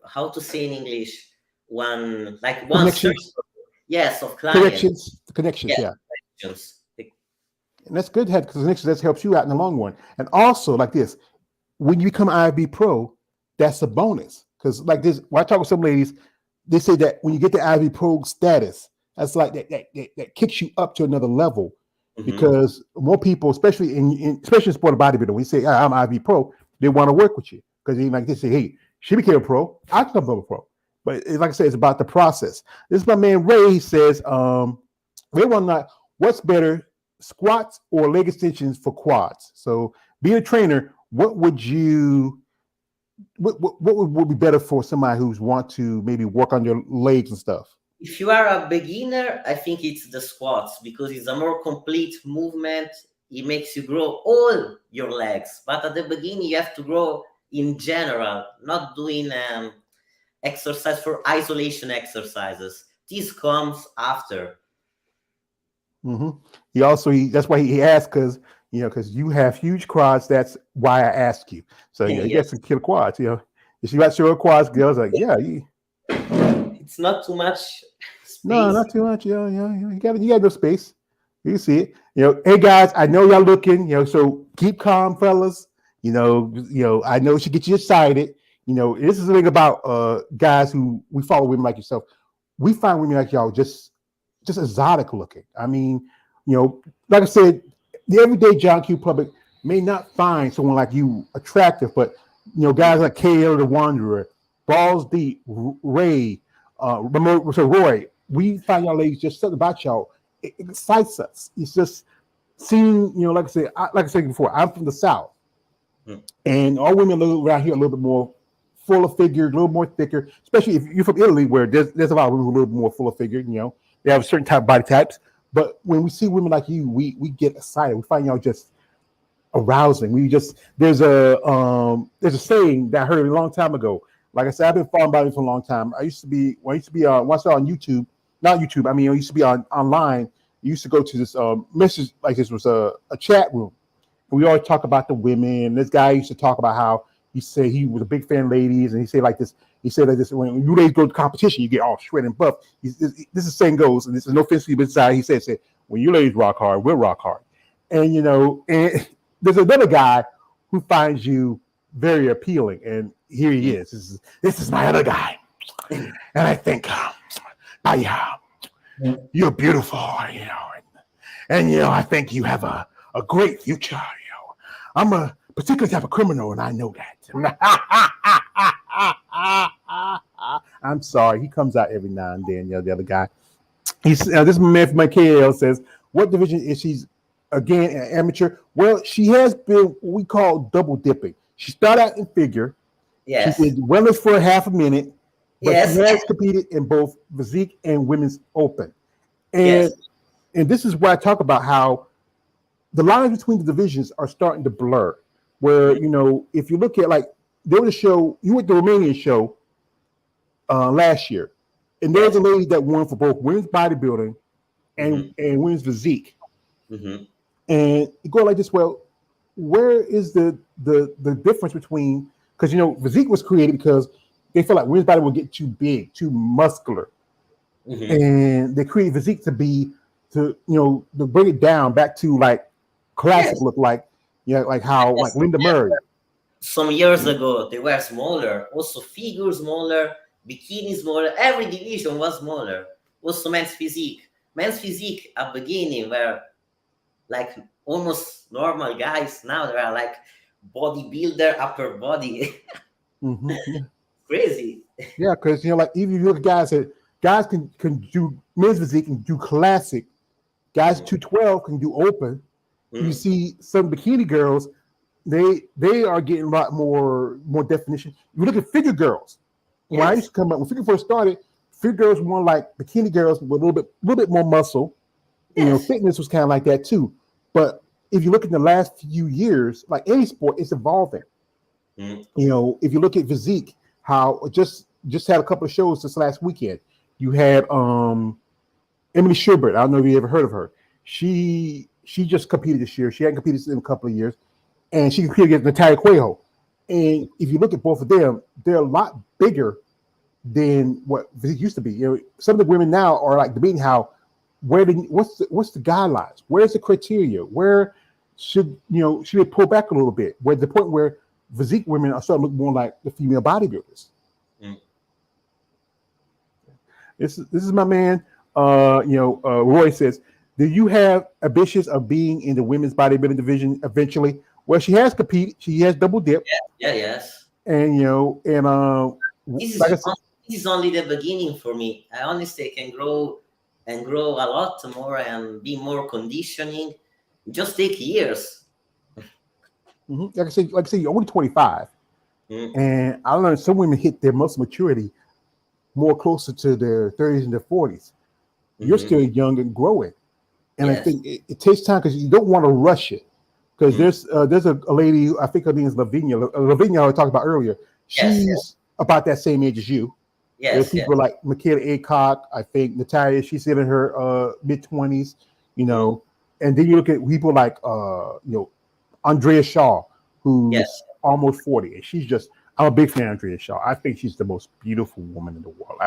how to say in English, one Connections, circle, yes, of clients. corrections, connections. Yes, Yeah. connections. And that's good to have because connections that helps you out in the long run. And also, like this, when you become IB Pro, that's a bonus. Because like this, when I talk with some ladies, they say that when you get the IB Pro status, that's like that kicks you up to another level. Mhm. Because more people, especially in sport of bodybuilding, when you say I'm IB Pro, they want to work with you because they like they say, hey, she became a pro, I can become a pro. But like I said, it's about the process. This is my man Ray. He says, Ray one night, what's better, squats or leg extensions for quads? So being a trainer, what would you what would be better for somebody who's want to maybe work on your legs and stuff? If you are a beginner, I think it's the squats because it's a more complete movement. It makes you grow all your legs. But at the beginning, you have to grow in general, not doing exercise for isolation exercises. This comes after. Mm-hmm. That's why he asked because because you have huge quads. That's why I asked you. So you got Yes. some killer quads. If you got short quads, girls like It's not too much no, space. not too much. You got no space. You see it. Hey guys, I know y'all looking. So keep calm, fellas. I know she get you excited. This is the thing about guys who we follow women like yourself. We find women like y'all just exotic looking. I mean, like I said, the everyday John Q public may not find someone like you attractive, but guys like KL the Wanderer, Balls Deep, Ray, Roy, we find y'all ladies just something about y'all. It excites us. It's just seeing, like I said before, I'm from the South, Mm. and all women around here are a little bit more full of figure, a little more thicker, especially if you're from Italy, where there's a lot of women who are a little more full of figure. They have a certain type of body types. But when we see women like you, we get excited. We find y'all just arousing. There's a saying that I heard a long time ago. Like I said, I've been following bodies for a long time. I used to be once on YouTube, not YouTube. I mean, I used to be on online. You used to go to this message like this was a chat room. And we always talk about the women. This guy used to talk about how he said he was a big fan of ladies, and he said like this. He said like this: when you ladies go to competition, you get all shredded and buff. This is saying goes, and this is no offense to you, but inside he said, when you ladies rock hard, we'll rock hard. And and there's another guy who finds you very appealing, and here he is. This is my other guy, and I think, yeah, you're beautiful, and I think you have a great future. I'm a particular type of criminal, and I know that. I'm sorry. He comes out every now and then. The other guy. This man from my KL says, "What division is she? Again, an amateur. Well, she has been what we call double dipping. She started out in figure. She Yes. did wellness for a half a minute, but she Yes. has competed in both physique and women's open. And Yes. and this is where I talk about how the lines between the divisions are starting to blur. Where if you look at like there was a show, you went to the Romanian show last year, and there was a Yes. lady that won for both women's bodybuilding Mm-hmm. and women's physique. Mm-hmm. And you go like this, well, where is the difference between because physique was created because they felt like women's body would get too big, too muscular, Mm-hmm. and they created physique to bring it down back to like classic Yes. look, like like how like Yes. Linda Murray. Some years ago, they were smaller. Also, figure smaller, bikini smaller. Every division was smaller. Also, men's physique. Men's physique at beginning were like almost normal guys. Now they are like bodybuilder, upper body. Mm-hmm. Yeah. Crazy. Yeah, because like even if you look at guys that guys can do men's physique and do classic. Guys Mm, 212 can do open. You mm. see some bikini girls, they are getting a lot more definition. You look at figure girls. When I used Yes, to come up when figure first started, figure girls were more like bikini girls with a little bit more muscle. yes. Fitness was kind of like that too. But if you look at the last few years, like any sport, it's evolving. Mm, If you look at physique, how just had a couple of shows this last weekend. You had Emily Schubert. I don't know if you ever heard of her. She just competed this year. She hadn't competed in a couple of years, and she competed against Natalia Cuejo. And if you look at both of them, they're a lot bigger than what it used to be. Some of the women now are like debating how what's the guidelines? Where's the criteria? Where should they pull back a little bit? Where the point where physique women are starting to look more like the female bodybuilders. mm. This is my man. Roy says, "Do you have ambitions of being in the women's bodybuilding division eventually?" Well, she has competed. She has double dip, Yeah, yes. and This like I is said, this is only the beginning for me. I honestly can grow and grow a lot more and be more conditioning. Just take years. like I said, you're only 25, Mm, and I learned some women hit their muscle maturity more closer to their 30s and their 40s. You're hmm. still young and growing, and I Yes. think it takes time because you don't want to rush it. Because Mm, there's a lady, I think her name is Lavinia. Lavinia I talked about earlier. yes. Yes. She's about that same age as you. There's Yes. Yes. people like Michaela Aycock, I think Natalia, she's in her mid 20s, you Mm, know. And then you look at people like Andrea Shaw, who's yes. almost 40, and I'm a big fan of Andrea Shaw. I think she's the most beautiful woman in the world.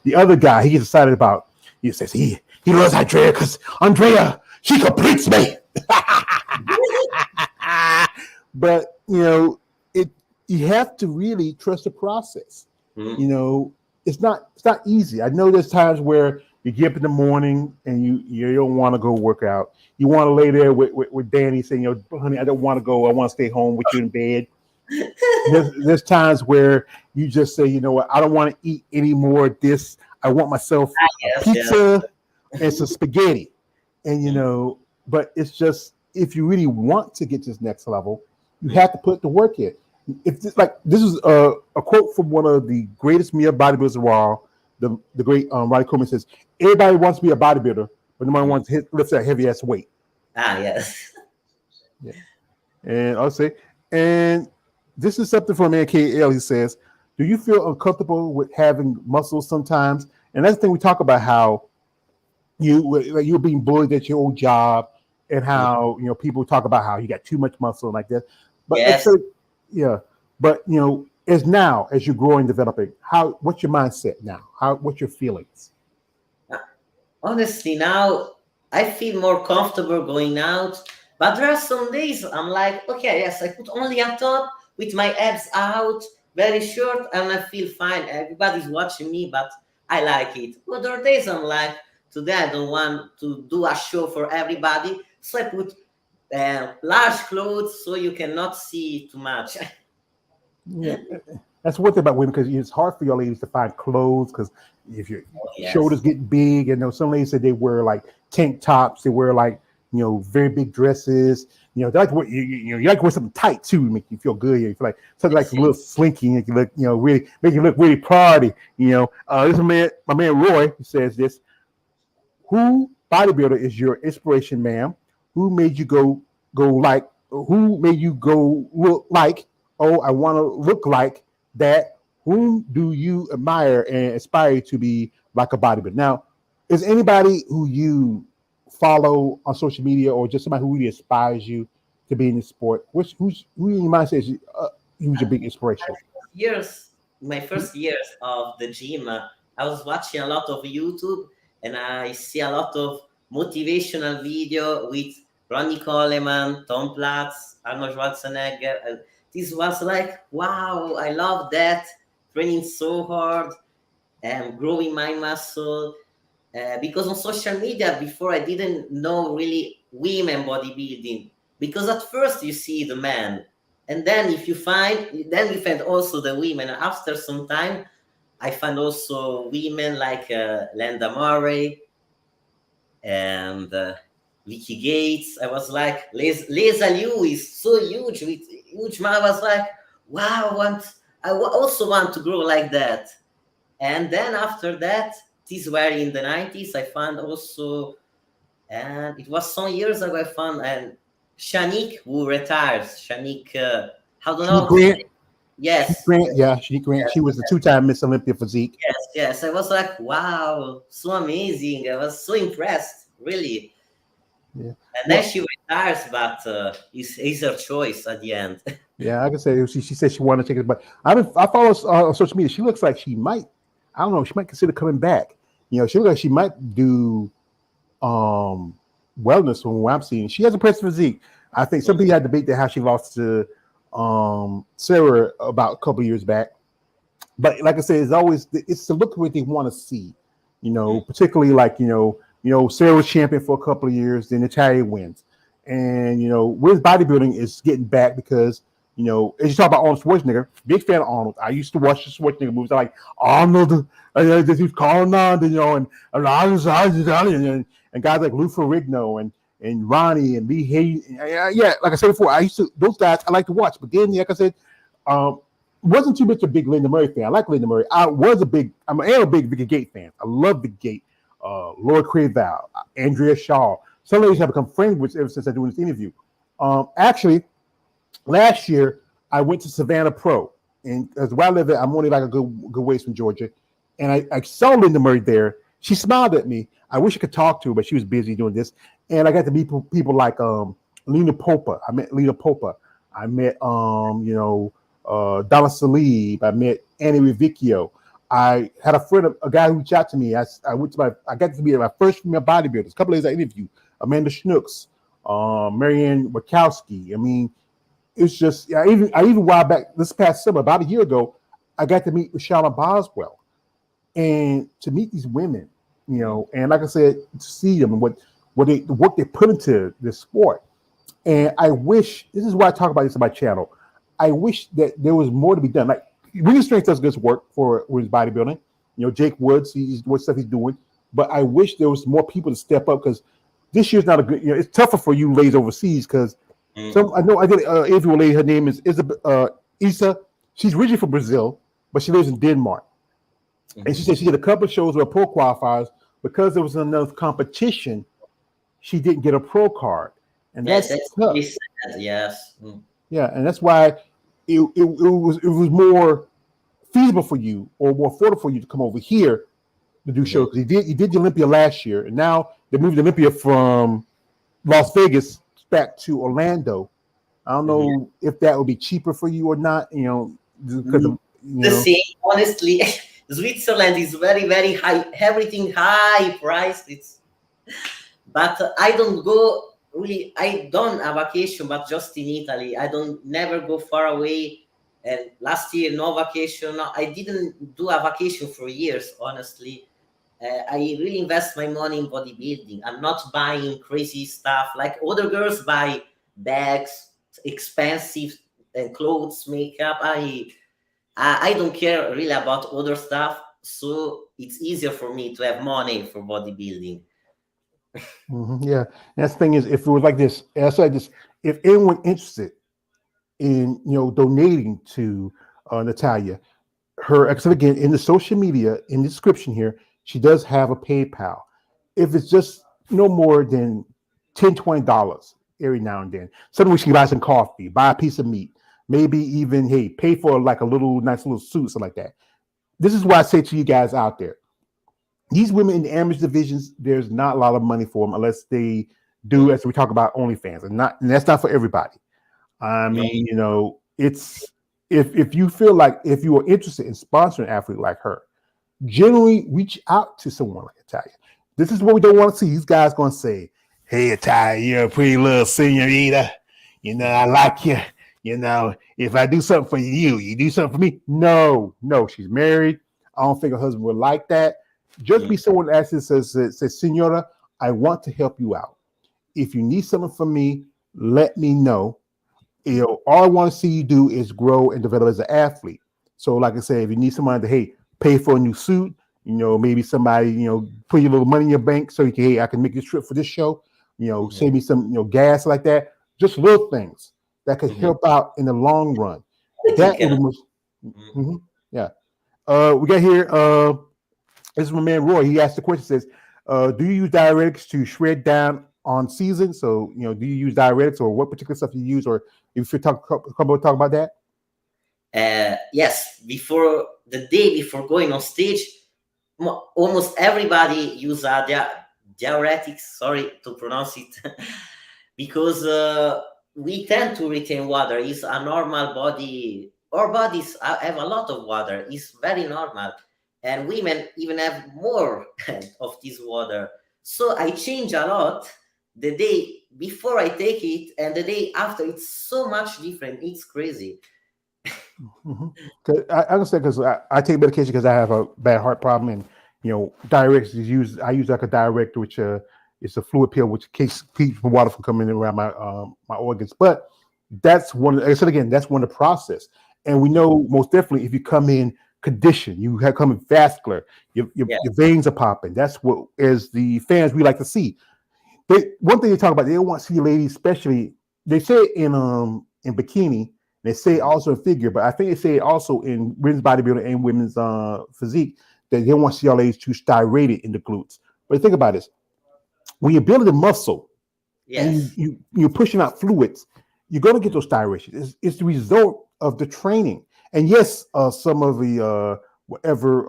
The other guy he gets excited about. He says he loves Andrea because Andrea she completes me. But it you have to really trust the process. Mm, You know, it's not easy. I know there's times where you get up in the morning and you don't want to go work out. You want to lay there with Danny saying, honey, I don't want to go. I want to stay home with you in bed. There's times where you just say, you know what, I don't want to eat any more of this. I want myself a yes. Yes. pizza and some spaghetti. And Mm, but it's just if you really want to get to this next level, you mm. have to put the work in. If this is a quote from one of the greatest male bodybuilders of all, the great Ronnie Coleman says, "Everybody wants to be a bodybuilder, but nobody wants to lift that heavy ass weight." Yes. Yeah. And I'll say, and this is something from AKL. He says, "Do you feel uncomfortable with having muscles sometimes?" And that's the thing we talk about how you're being bullied at your old job, and Mm, how people talk about how you got too much muscle like that. But like I yes. said, yeah. But as you grow and developing, what's your mindset now? What's your feelings? Honestly, now I feel more comfortable going out, but there are some days I'm like, okay, yes, I put only a top with my abs out, very short, and I feel fine. Everybody's watching me, but I like it. Other days I'm like, today I don't want to do a show for everybody, so I put large clothes so you cannot see too much. Yeah, that's one thing about women because it's hard for your ladies to find clothes because if your Oh, yes. shoulders get big, and some ladies say they wear like tank tops, they wear like very big dresses. They like to wear, you like to wear something tight too, to make you feel good. You feel like something like Yes, a yes. little slinky, and you look really make you look really party. This my man Roy says this. Who bodybuilder is your inspiration, ma'am? Who made you go like? Who made you go look like? Oh, I want to look like that. Whom do you admire and aspire to be like a bodybuilder? Now, is anybody who you follow on social media or just somebody who really inspires you to be in this sport? Who in your mind says who's your big inspiration? Years, my first years of the gym, I was watching a lot of YouTube, and I see a lot of motivational video with Ronnie Coleman, Tom Platz, Arnold Schwarzenegger. And this was like, wow, I love that. Training so hard and growing my muscle. Because on social media before I didn't know really women bodybuilding. Because at first you see the man, And then if you find, then we find also the women. After some time, I find also women like Linda Murray and Vicky Gates. I was like, Lisa Liu is so huge with huge mouth. I was like, wow, also want to grow like that. And then after that, this were in the 90s. I found also, and it was some years ago, I found and Shanique who retires. Shanique, how do you Shanique know? Grant. Yes, Grant, yeah, Shanique Grant. She was the two-time Miss Olympia physique. yes, yes. I was like, wow, so amazing. I was so impressed, really. Yeah. And then Well, she retires, but it's her choice at the end. yeah, I can say she said she wanted to take it, but I follow on social media. She looks like she might, I don't know, she might consider coming back. She looks like she might do um wellness from what I'm seeing. She has a impressive physique. I think some people had debate that how she lost to Sarah about a couple years back. But like I said, it's the look what they want to see. Particularly like Sarah was champion for a couple of years, then Natalia wins, and with bodybuilding is getting back because as you talk about Arnold Schwarzenegger, big fan of Arnold. I used to watch the Schwarzenegger movies. I like Arnold, this is calling on, and guys like Lou Ferrigno and Ronnie and Lee Hayes. Yeah, like I said before, I used to those guys I like to watch. But then, like I said, um, wasn't too much a big Linda Murray fan. I like Linda Murray. I'm a big Vicky Gate fan. I love Vicky Gate, Laura Craval, Andrea Shaw. Some ladies have become friends with ever since I doing this interview. Actually, last year I went to Savannah Pro, and as where I live, I'm only like a good ways from Georgia, and I saw Linda Murray there. She smiled at me. I wish I could talk to her, but she was busy doing this. And I got to meet people like Lena Popa. I met Lena Popa. I met Donna Salib. I met Annie Rivicchio. I had a friend, a guy who reached out to me. I got to meet my first female bodybuilders. A couple of days I interviewed Amanda Schnooks, Marianne Wachowski. I mean, it's just I even while back this past summer, about a year ago, I got to meet with Shauna Boswell, and to meet these women, and like I said, to see them and the work they put into this sport. And I wish this is why I talk about this on my channel. I wish that there was more to be done. Like William Strength does good work for his bodybuilding. Jake Woods, what stuff he's doing. But I wish there was more people to step up because this year's not a good. It's tougher for you ladies overseas because I know I did an interview with a lady. Her name is Isa. She's originally from Brazil, but she lives in Denmark. And she said she did a couple of shows with pro qualifiers because there was enough competition. She didn't get a pro card, and Yes, that's that's tough. really sad. Yes. Yeah, and that's why it was more feasible for you or more affordable for you to come over here to do shows. You did the Olympia last year, and now they moved the Olympia from Las Vegas back to Orlando. I don't know if that would be cheaper for you or not. Because The same, honestly. Switzerland is very, very high. Everything high priced. But I don't go really. I done a vacation, but just in Italy. I don't never go far away. And last year, no vacation. No, I didn't do a vacation for years, honestly. I really invest my money in bodybuilding. I'm not buying crazy stuff like other girls buy bags, expensive clothes, makeup. I don't care really about other stuff, so it's easier for me to have money for bodybuilding. yeah, and that's the thing is, if it was like this, as I said this, if anyone interested in donating to Natalia, her again in the social media in the description here, she does have a PayPal. If it's just no more than $10-$20 every now and then, suddenly she can buy some coffee, buy a piece of meat, maybe even pay for like a nice little suit, something like that. This is why I say to you guys out there, these women in the amateur divisions, there's not a lot of money for them unless they do, as we talk about, OnlyFans, and that's not for everybody. I mean, it's if you feel like if you are interested in sponsoring an athlete like her, generally reach out to someone like Italia. This is what we don't want to see. These guys going to say, "Hey, Italia, you're a pretty little senorita. I like you. If I do something for you, you do something for me." No, she's married. I don't think her husband would like that. Just be someone that says, "Senora, I want to help you out. If you need something from me, let me know. all I want to see you do is grow and develop as an athlete. So, like I said, if you need someone to pay for a new suit, maybe somebody put your little money in your bank so you can I can make this trip for this show, Mhm. save me some gas like that. Just little things that could Mhm. help out in the long run. Everything That would can. be most. Mhm. Mhm. Yeah. We got here. This is my man Roy. He asked the question. Says, "Do you use diuretics to shred down on season? So, do you use diuretics, or what particular stuff you use, or if you talk about that?" Yes, before the day before going on stage, almost everybody use diuretics. Sorry to pronounce it, because we tend to retain water. It's a normal body. Our bodies have a lot of water. It's very normal, and women even have more of this water. So I change a lot the day before I take it, and the day after. It's so much different. It's crazy. Mm-hmm. I understand because I take medication because I have a bad heart problem, and diuretics is used. I use like a diuretic, which it's a fluid pill which keeps water from coming in around my organs. But that's one. Like I said again, that's one of the process, and we know most definitely if you come in condition, you have come in vascular, Yeah. your veins are popping. That's what as the fans we like to see. One thing they talk about, they don't want to see ladies, especially they say it in bikini, they say it Mhm. also in figure, but I think they say it also in women's bodybuilding and women's physique that they don't want to see our ladies too styrated in the glutes. But think about this: when you're building a muscle and Yes. you're pushing out fluids, you're going to get those styrations. It's the result of the training. And yes, some of the whatever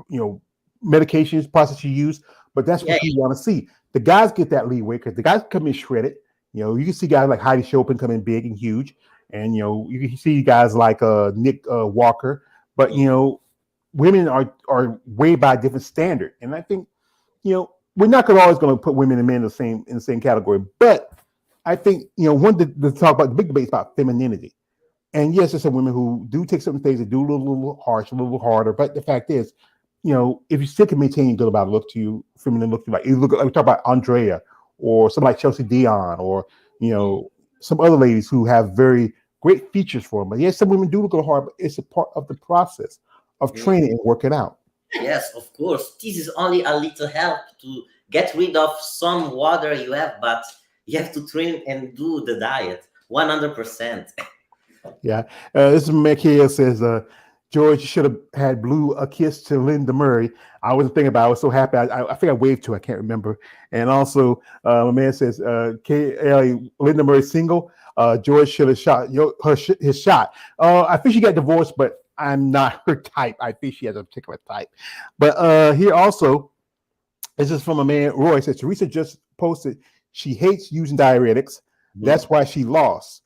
you know medications process you use, but that's Yeah. what you want to see. The guys get that leeway because the guys come in shredded. You can see guys like Heidi Chopin come in big and huge, and you can see guys like Nick Walker. But Mhm. women are way by a different standard, and I think we're not always going to put women and men in the same category. But I think one to talk about the big debate is about femininity. And yes, there's some women who do take certain things that do a little harsh, a little harder. But the fact is, if you still can maintain a good about look to you, feminine look to you, like you look like we talk about Andrea or somebody like Chelsea Dion or you Mhm. know some other ladies who have very great features for them. But yes, some women do look a little hard, but it's a part of the process of Mhm. training and working out. Yes, of course. This is only a little help to get rid of some water you have, but you have to train and do the diet 100%. Yeah. This is Mick here says, George should have had blew a kiss to Linda Murray. I wasn't thinking about it. I was so happy. I think I waved to her. I can't remember. And also, my man says, Linda Murray single. George should have shot his shot. I think she got divorced, but I'm not her type. I think she has a particular type. But here also, this is from a man, Roy says, Teresa just posted she hates using diuretics. Mhm. That's why she lost.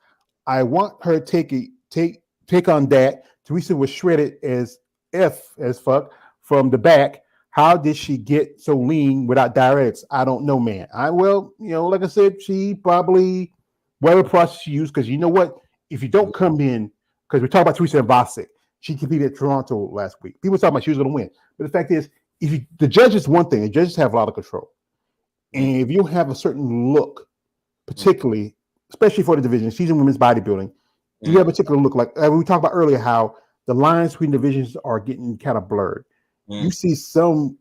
I want her to take on that. Teresa was shredded as fuck from the back. How did she get so lean without diuretics? I don't know, man. Like I said, she probably whatever process she used, because you know what? If you don't come in, because we talked about Teresa and Vasic, she competed at Toronto last week. People talking about she was going to win, but the fact is, the judges one thing, the judges have a lot of control, Mhm. and if you have a certain look, Mhm. particularly, especially for the division, season women's bodybuilding, you have a Mhm. particular look. Like we talked about earlier, how the lines between divisions are getting kind of blurred. You Mhm. see some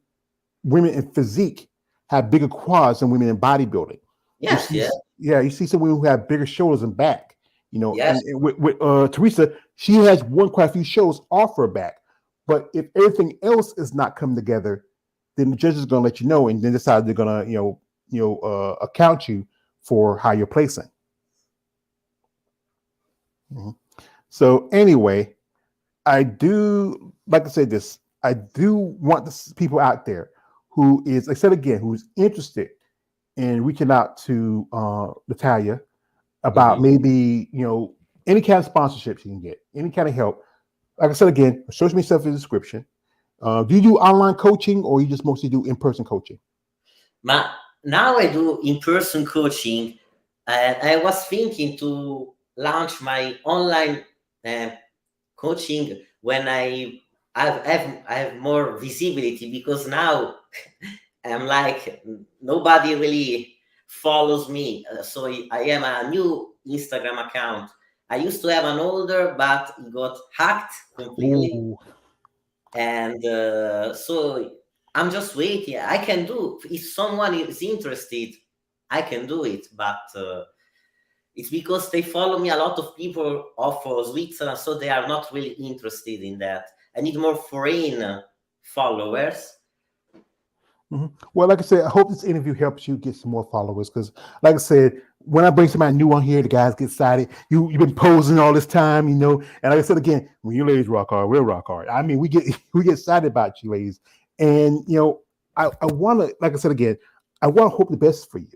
women in physique have bigger quads than women in bodybuilding. You Yes, see, yes, yeah, you see some women who have bigger shoulders and back. yes. And with Teresa, she has won quite a few shows off her back. But if everything else is not coming together, then the judge is going to let you know, and then decide they're going to, account you for how you're placing. Mhm. So anyway, I do like to say this. I do want the people out there who is, like I said again, who's interested in reaching out to Natalia about Mhm. maybe any kind of sponsorship you can get, any kind of help. Like I said again, social media stuff in the description. Do you do online coaching or you just mostly do in-person coaching? But now I do in-person coaching, and I was thinking to launch my online uh, coaching when I have more visibility, because now I'm like nobody really follows me. So I am a new Instagram account. I used to have an older, but it got hacked completely. Ooh. And so I'm just waiting. I can do, if someone is interested, I can do it. But it's because they follow me a lot of people off of Switzerland, so they are not really interested in that. I need more foreign followers. Well, like I said, I hope this interview helps you get some more followers. Because, like I said, when I bring somebody new on here, the guys get excited. You've been posing all this time, you know. And like I said again, when you ladies rock hard, we'll rock hard. I mean, we get we get excited about you, ladies. And you know, I want to, like I said again, I want to hope the best for you.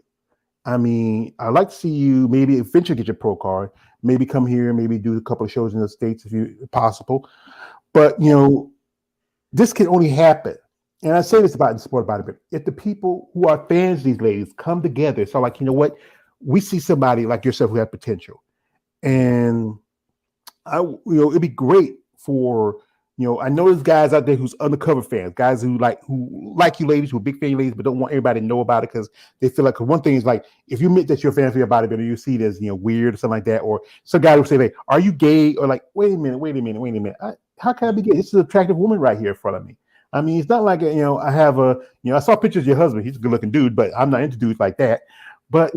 I mean, I'd like to see you maybe eventually get your pro card. Maybe come here, maybe do a couple of shows in the States if possible. But you know, this can only happen. And I say this about the sport about it. If the people who are fans of these ladies come together, so like, you know what, we see somebody like yourself who has potential. And it'd be great for, I know there's guys out there who's undercover fans, guys who like you ladies, who are big fan ladies, but don't want everybody to know about it because they feel like, cause one thing is like, if you admit that you're a fan of your bodybuilder, you see it as, weird or something like that. Or some guy will say, like, are you gay? Or like, wait a minute. How can I be gay? This is an attractive woman right here in front of me. I mean, it's not like, I have I saw pictures of your husband. He's a good looking dude, but I'm not into dudes like that. But,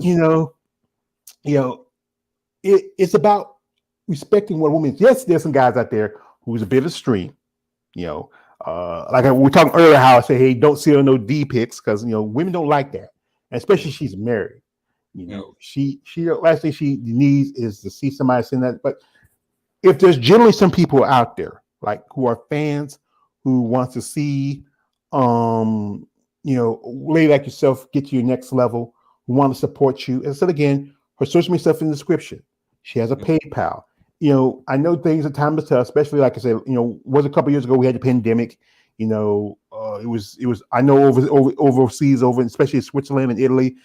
it's about respecting what women. Yes, there's some guys out there who's a bit extreme, like we were talking earlier, how I say, hey, don't see her no D pics because, women don't like that. And especially she's married. She last thing she needs is to see somebody saying that. But if there's generally some people out there like who are fans who wants to see, lady like yourself get to your next level, who want to support you. And so again, her social media stuff in the description. She has a PayPal. I know things at times are tough, especially like I said, was a couple of years ago we had the pandemic. It was I know overseas, especially in Switzerland and Italy,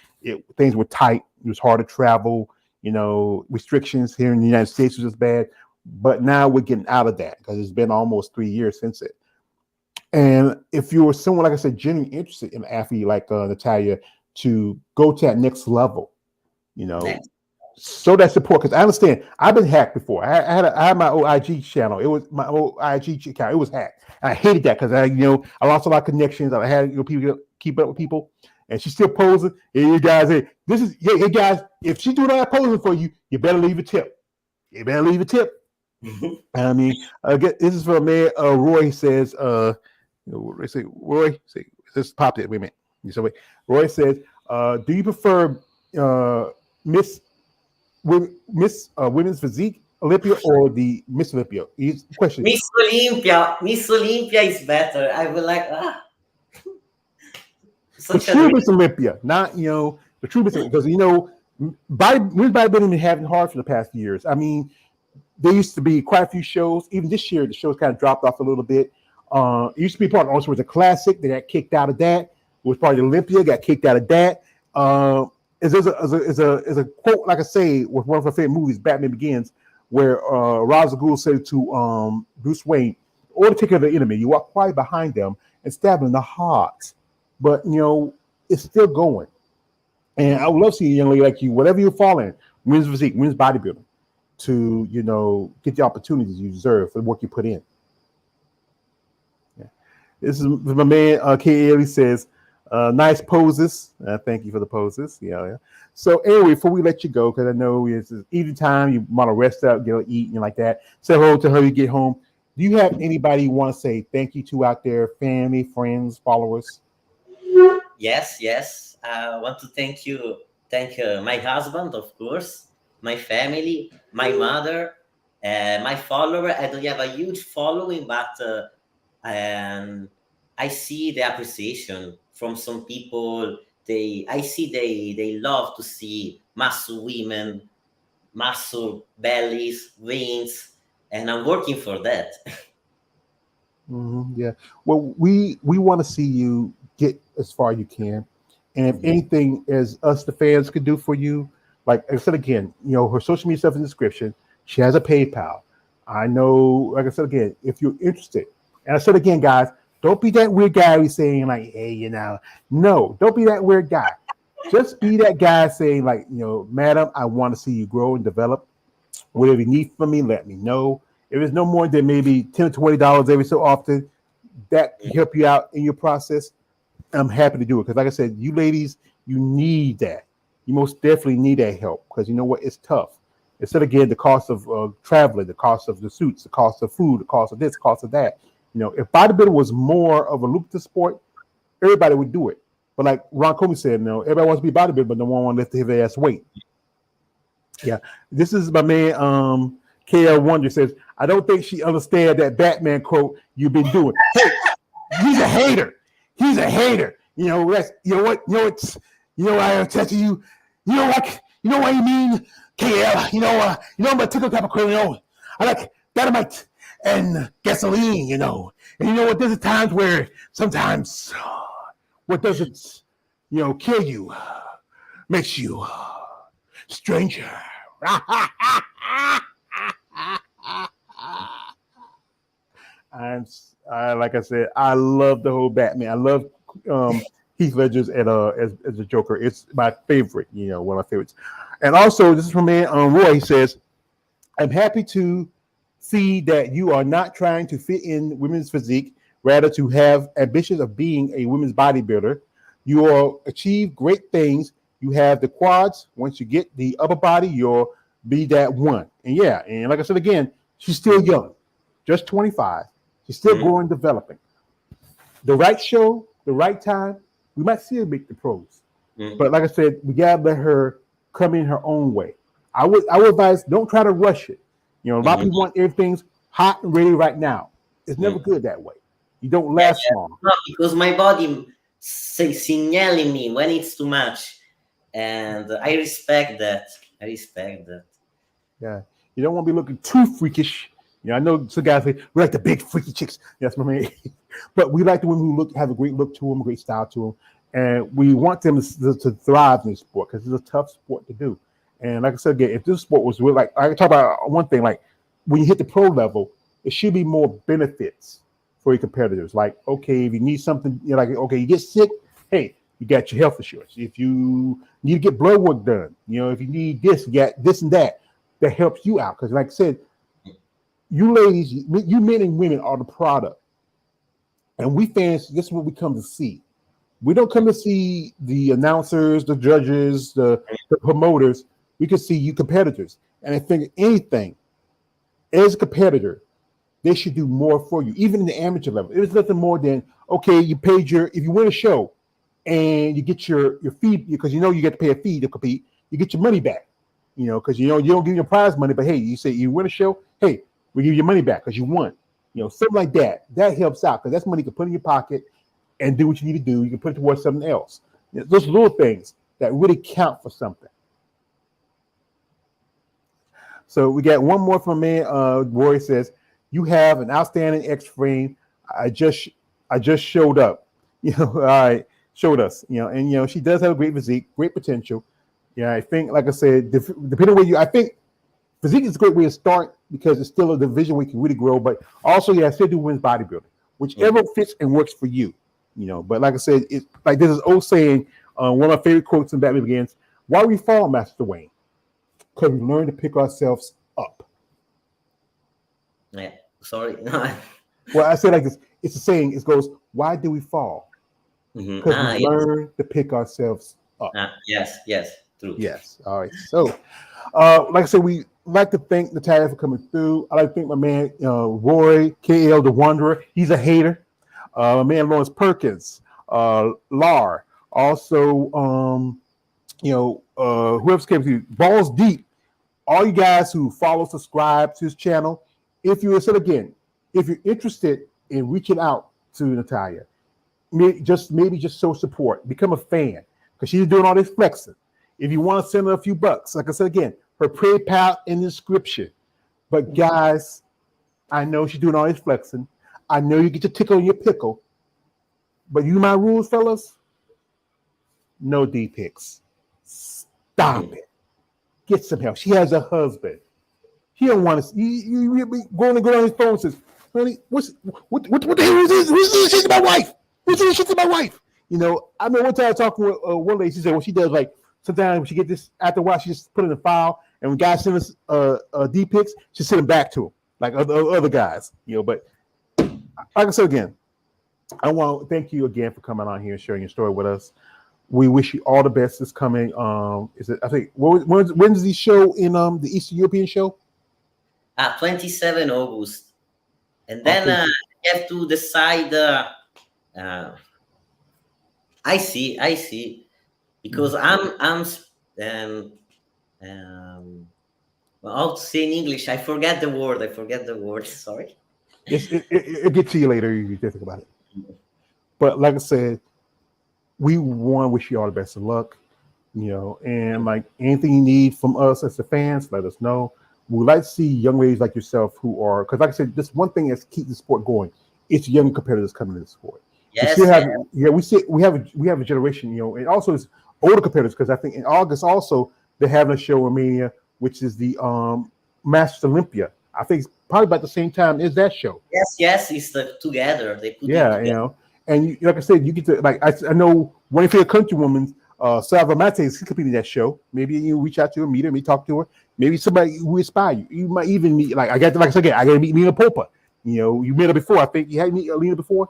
things were tight. It was hard to travel. Restrictions here in the United States was just bad. But now we're getting out of that because it's been almost 3 years since it. And if you're someone, like I said, genuinely interested in an athlete like Natalia to go to that next level, show that support. Because I understand I've been hacked before. I had my old IG channel. It was my old IG account. It was hacked. And I hated that because I lost a lot of connections. I had people keep up with people, and she's still posing. Hey, you guys, hey guys, if she's doing that posing for you, you better leave a tip. I mean, this is from a man. Roy says, Roy, this popped it. Wait a minute. So wait. Roy says, do you prefer Miss Women's Physique Olympia or the Miss Olympia? Question. Miss Olympia is better. I would like the true Miss Olympia, not the true Miss Olympia, because women's bodybuilding been having hard for the past few years. I mean, there used to be quite a few shows. Even this year, the shows kind of dropped off a little bit. It used to be part of also was a classic. They got kicked out of that. It was part of the Olympia, got kicked out of that. Is a quote, like I say, with one of my favorite movies, Batman Begins, where Ra's al Ghul said to Bruce Wayne, or to take care of the enemy, you walk quietly behind them and stab them in the heart. But it's still going. And I would love to see a young lady like you, whatever you're following, women's physique, women's bodybuilding, to get the opportunities you deserve for the work you put in. Yeah. This is my man, K. Ailey says, nice poses. Thank you for the poses. Yeah. So anyway, before we let you go, because I know it's evening time, you want to rest up, eat, and like that. Say hello to her, you get home. Do you have anybody you want to say thank you to out there, family, friends, followers? Yes. I want to thank my husband, of course, my family, my mother, my follower. I don't have a huge following, but I see the appreciation from some people. They love to see muscle women, muscle bellies, veins, and I'm working for that. Yeah. Well, we want to see you get as far as you can, and if anything, as us the fans could do for you, like I said again, her social media stuff in the description. She has a PayPal. I know, like I said again, if you're interested, and I said again, guys, don't be that weird guy who's saying like, hey, no, don't be that weird guy. Just be that guy saying like, madam, I want to see you grow and develop. Whatever you need from me, let me know. If it's no more than maybe $10 or $20 every so often, that can help you out in your process. I'm happy to do it because, like I said, you ladies, you need that. You most definitely need that help because you know what? It's tough. Instead, again, the cost of traveling, the cost of the suits, the cost of food, the cost of this, cost of that. If bodybuilding was more of a lucrative sport, everybody would do it. But like Ron Comey said, everybody wants to be a bodybuilder, but no one wants to lift their ass weight. Yeah, this is my man. KL Wonder says, I don't think she understands that Batman quote you've been doing. Hey, he's a hater. He's a hater. That's I am touching you. What you mean, KL. I'm a typical type of criminal. I like dynamite and gasoline, And what? There's times where sometimes what doesn't, kill you makes you stranger. And like I said, I love the whole Batman. I love Heath Ledger's as a Joker. It's my favorite, one of my favorites. And also, this is from man Roy. He says, I'm happy to see that you are not trying to fit in women's physique, rather to have ambitions of being a women's bodybuilder. You will achieve great things. You have the quads. Once you get the upper body, you'll be that one. And yeah, and like I said again, she's still young, just 25. She's still growing, developing. The right show, the right time, we might see her make the pros. But like I said, we gotta let her come in her own way. I would advise, don't try to rush it. A lot of people want everything's hot and ready right now. It's never good that way. You don't last long. No, because my body signaling me when it's too much, and I respect that. Yeah, you don't want to be looking too freakish. I know some guys say we like the big freaky chicks. That's my man. But we like the women who have a great look to them, a great style to them, and we want them to thrive in this sport because it's a tough sport to do. And like I said again, if this sport was real, like I can talk about one thing, like when you hit the pro level, it should be more benefits for your competitors. Like, okay, if you need something, you get sick, hey, you got your health insurance. If you need to get blood work done, if you need this, you got this and that helps you out. Because like I said, you ladies, you men and women are the product. And we fans, this is what we come to see. We don't come to see the announcers, the judges, the promoters. We can see you competitors. And I think anything, as a competitor, they should do more for you, even in the amateur level. It's nothing more than, okay, you paid if you win a show and you get your fee, because you get to pay a fee to compete, you get your money back, because you don't give your prize money, but hey, you say you win a show, hey, we give you money back because you won. Something like that. That helps out because that's money you can put in your pocket and do what you need to do. You can put it towards something else. Those little things that really count for something. So we got one more from me. Roy says, you have an outstanding X-frame. I just showed up. All right, showed us. And she does have a great physique, great potential. Yeah, I think, like I said, depending on where I think physique is a great way to start because it's still a division where you can really grow. But also, yeah, I still do women's bodybuilding, whichever fits and works for you. But like I said, it's like there's this old saying. One of my favorite quotes in Batman Begins: "Why we fall, Master Wayne? Because we learn to pick ourselves up." Yeah, sorry. Well, I say like this. It's a saying. It goes, "Why do we fall? Because we learn to pick ourselves up." Yes, true. Yes. All right. So, like I said, we like to thank Nathali for coming through. I like to thank my man Roy KL the Wanderer. He's a hater. My man Lawrence Perkins, Lar. Also, whoever's came through, Balls Deep. All you guys who follow, subscribe to his channel. If you're interested in reaching out to Natalia, maybe just show support, become a fan, because she's doing all this flexing. If you want to send her a few bucks, like I said again, her PayPal in the description. But guys, I know she's doing all this flexing. I know you get your tickle in your pickle. But you know my rules, fellas? No D pics. Stop it. Get some help. She has a husband. He don't want to. You going to go on his phone and says, "Honey, what the hell is this? Who's this shit to my wife? Who's this shit to my wife?" I mean, one time I talked with one lady. She said, "Well, she does like sometimes when she get this after a while, she just put it in a file And when guys send us D pics, she send them back to them, like other guys, But like I said again, I want to thank you again for coming on here and sharing your story with us. We wish you all the best this coming. Is it? I think when's the show in the Eastern European show? 27 August, and then you have to decide. I see, because I'm well, how to say in English? I forget the word. Sorry. It'll get to you later. You think about it. But like I said, we want to wish you all the best of luck. And like anything you need from us as the fans, let us know. We'd like to see young ladies like yourself who are, because like I said, this one thing that's keep the sport going. It's young competitors coming to the sport. Yes. We have a generation, and also it's older competitors, because I think in August also they're having a show in Romania, which is the Masters Olympia. I think it's probably about the same time as that show. Yes, it's together. They put it together. And like I said, you get to I know one of your countrywomen, Salva Mates, she competed in that show. Maybe you reach out to her, meet her, maybe talk to her. Maybe somebody who inspire you. You might even meet I got to meet Lena Popa. You met her before. I think you had met Lena before.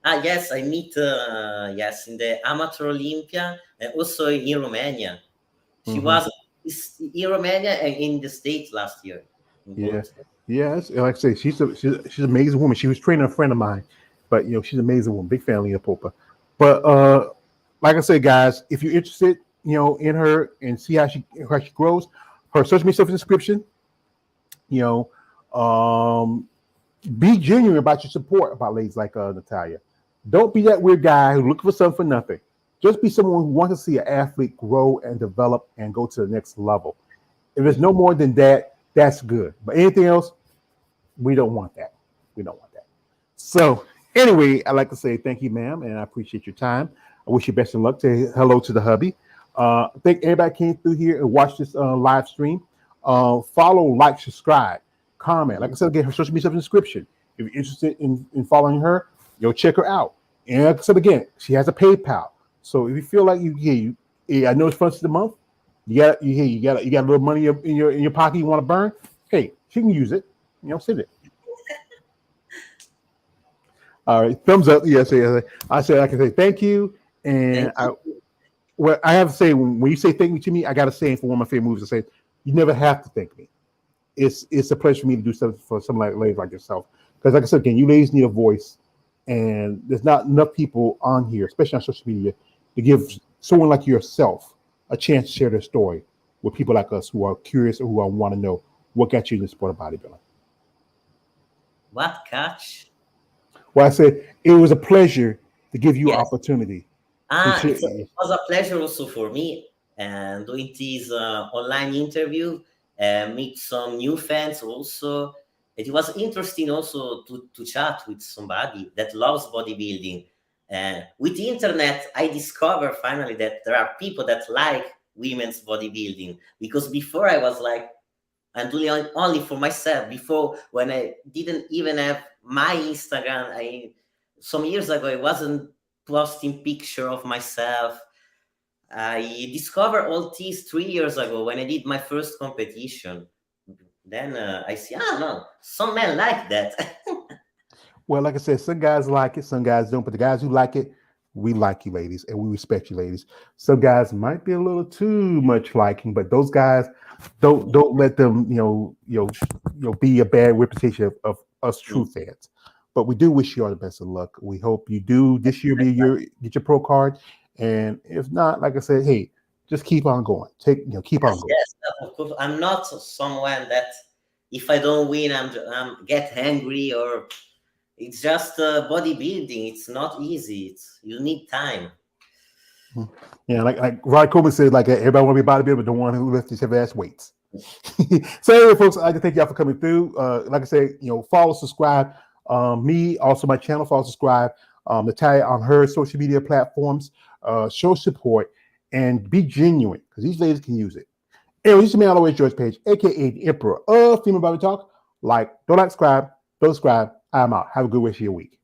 Yes, I meet in the Amateur Olympia and also in Romania. She was in Romania and in the States last year. Yes. Like I say, she's an amazing woman. She was training a friend of mine, but she's an amazing woman. Big fan of Lena Popa. But like I said, guys, if you're interested, in her and see how she grows, her social media stuff in the description. Be genuine about your support about ladies like Natalia. Don't be that weird guy who looking for something for nothing. Just be someone who wants to see an athlete grow and develop and go to the next level. If it's no more than that, that's good. But anything else, we don't want that. So anyway, I'd like to say thank you, ma'am, and I appreciate your time. I wish you best of luck. Say hello to the hubby. Thank everybody came through here and watched this live stream. Follow, like, subscribe, comment. Like I said, again, her social media stuff in the description. If you're interested in following her, check her out. And like I said again, she has a PayPal. So if you feel like I know it's first of the month, you got a little money in your pocket you want to burn. Hey, she can use it. Send it. All right, thumbs up. Yes. I can say thank you, and I have to say when you say thank you to me, I got to say for one of my favorite movies, I say you never have to thank me. It's a pleasure for me to do something for some ladies like yourself, because like I said again, you ladies need a voice, and there's not enough people on here, especially on social media, to give someone like yourself a chance to share their story with people like us who are curious or who want to know what got you in the sport of bodybuilding. What catch? Well, I said it was a pleasure to give you an opportunity. It was a pleasure also for me, and doing this online interview, meet some new fans also. It was interesting also to chat with somebody that loves bodybuilding. With the internet, I discovered finally that there are people that like women's bodybuilding, because before I was like, I'm doing only for myself. Before, when I didn't even have my Instagram, some years ago, I wasn't posting picture of myself. I discovered all these 3 years ago when I did my first competition. Then I see, no, some men like that. Well, like I said, some guys like it, some guys don't. But the guys who like it, we like you, ladies, and we respect you, ladies. Some guys might be a little too much liking, but those guys don't let them, be a bad reputation of us true fans. But we do wish you all the best of luck. We hope you do this year get your pro card, and if not, like I said, hey, just keep on going. Keep on going. Yes, of course. I'm not someone that if I don't win, I'm get angry, or it's just bodybuilding. It's not easy. You need time. Yeah, like Rod Coleman said, like everybody want to be a bodybuilder, but don't want to lift these heavy ass weights. So anyway, folks, I'd like to thank y'all for coming through. Like I said, follow, subscribe. Me, also my channel, follow, subscribe. Natalia on her social media platforms. Show support and be genuine, because these ladies can use it. Anyway, this is me all the way, George Page, aka the Emperor of Female Body Talk. Don't subscribe, don't subscribe. I'm out. Have a good rest of your week.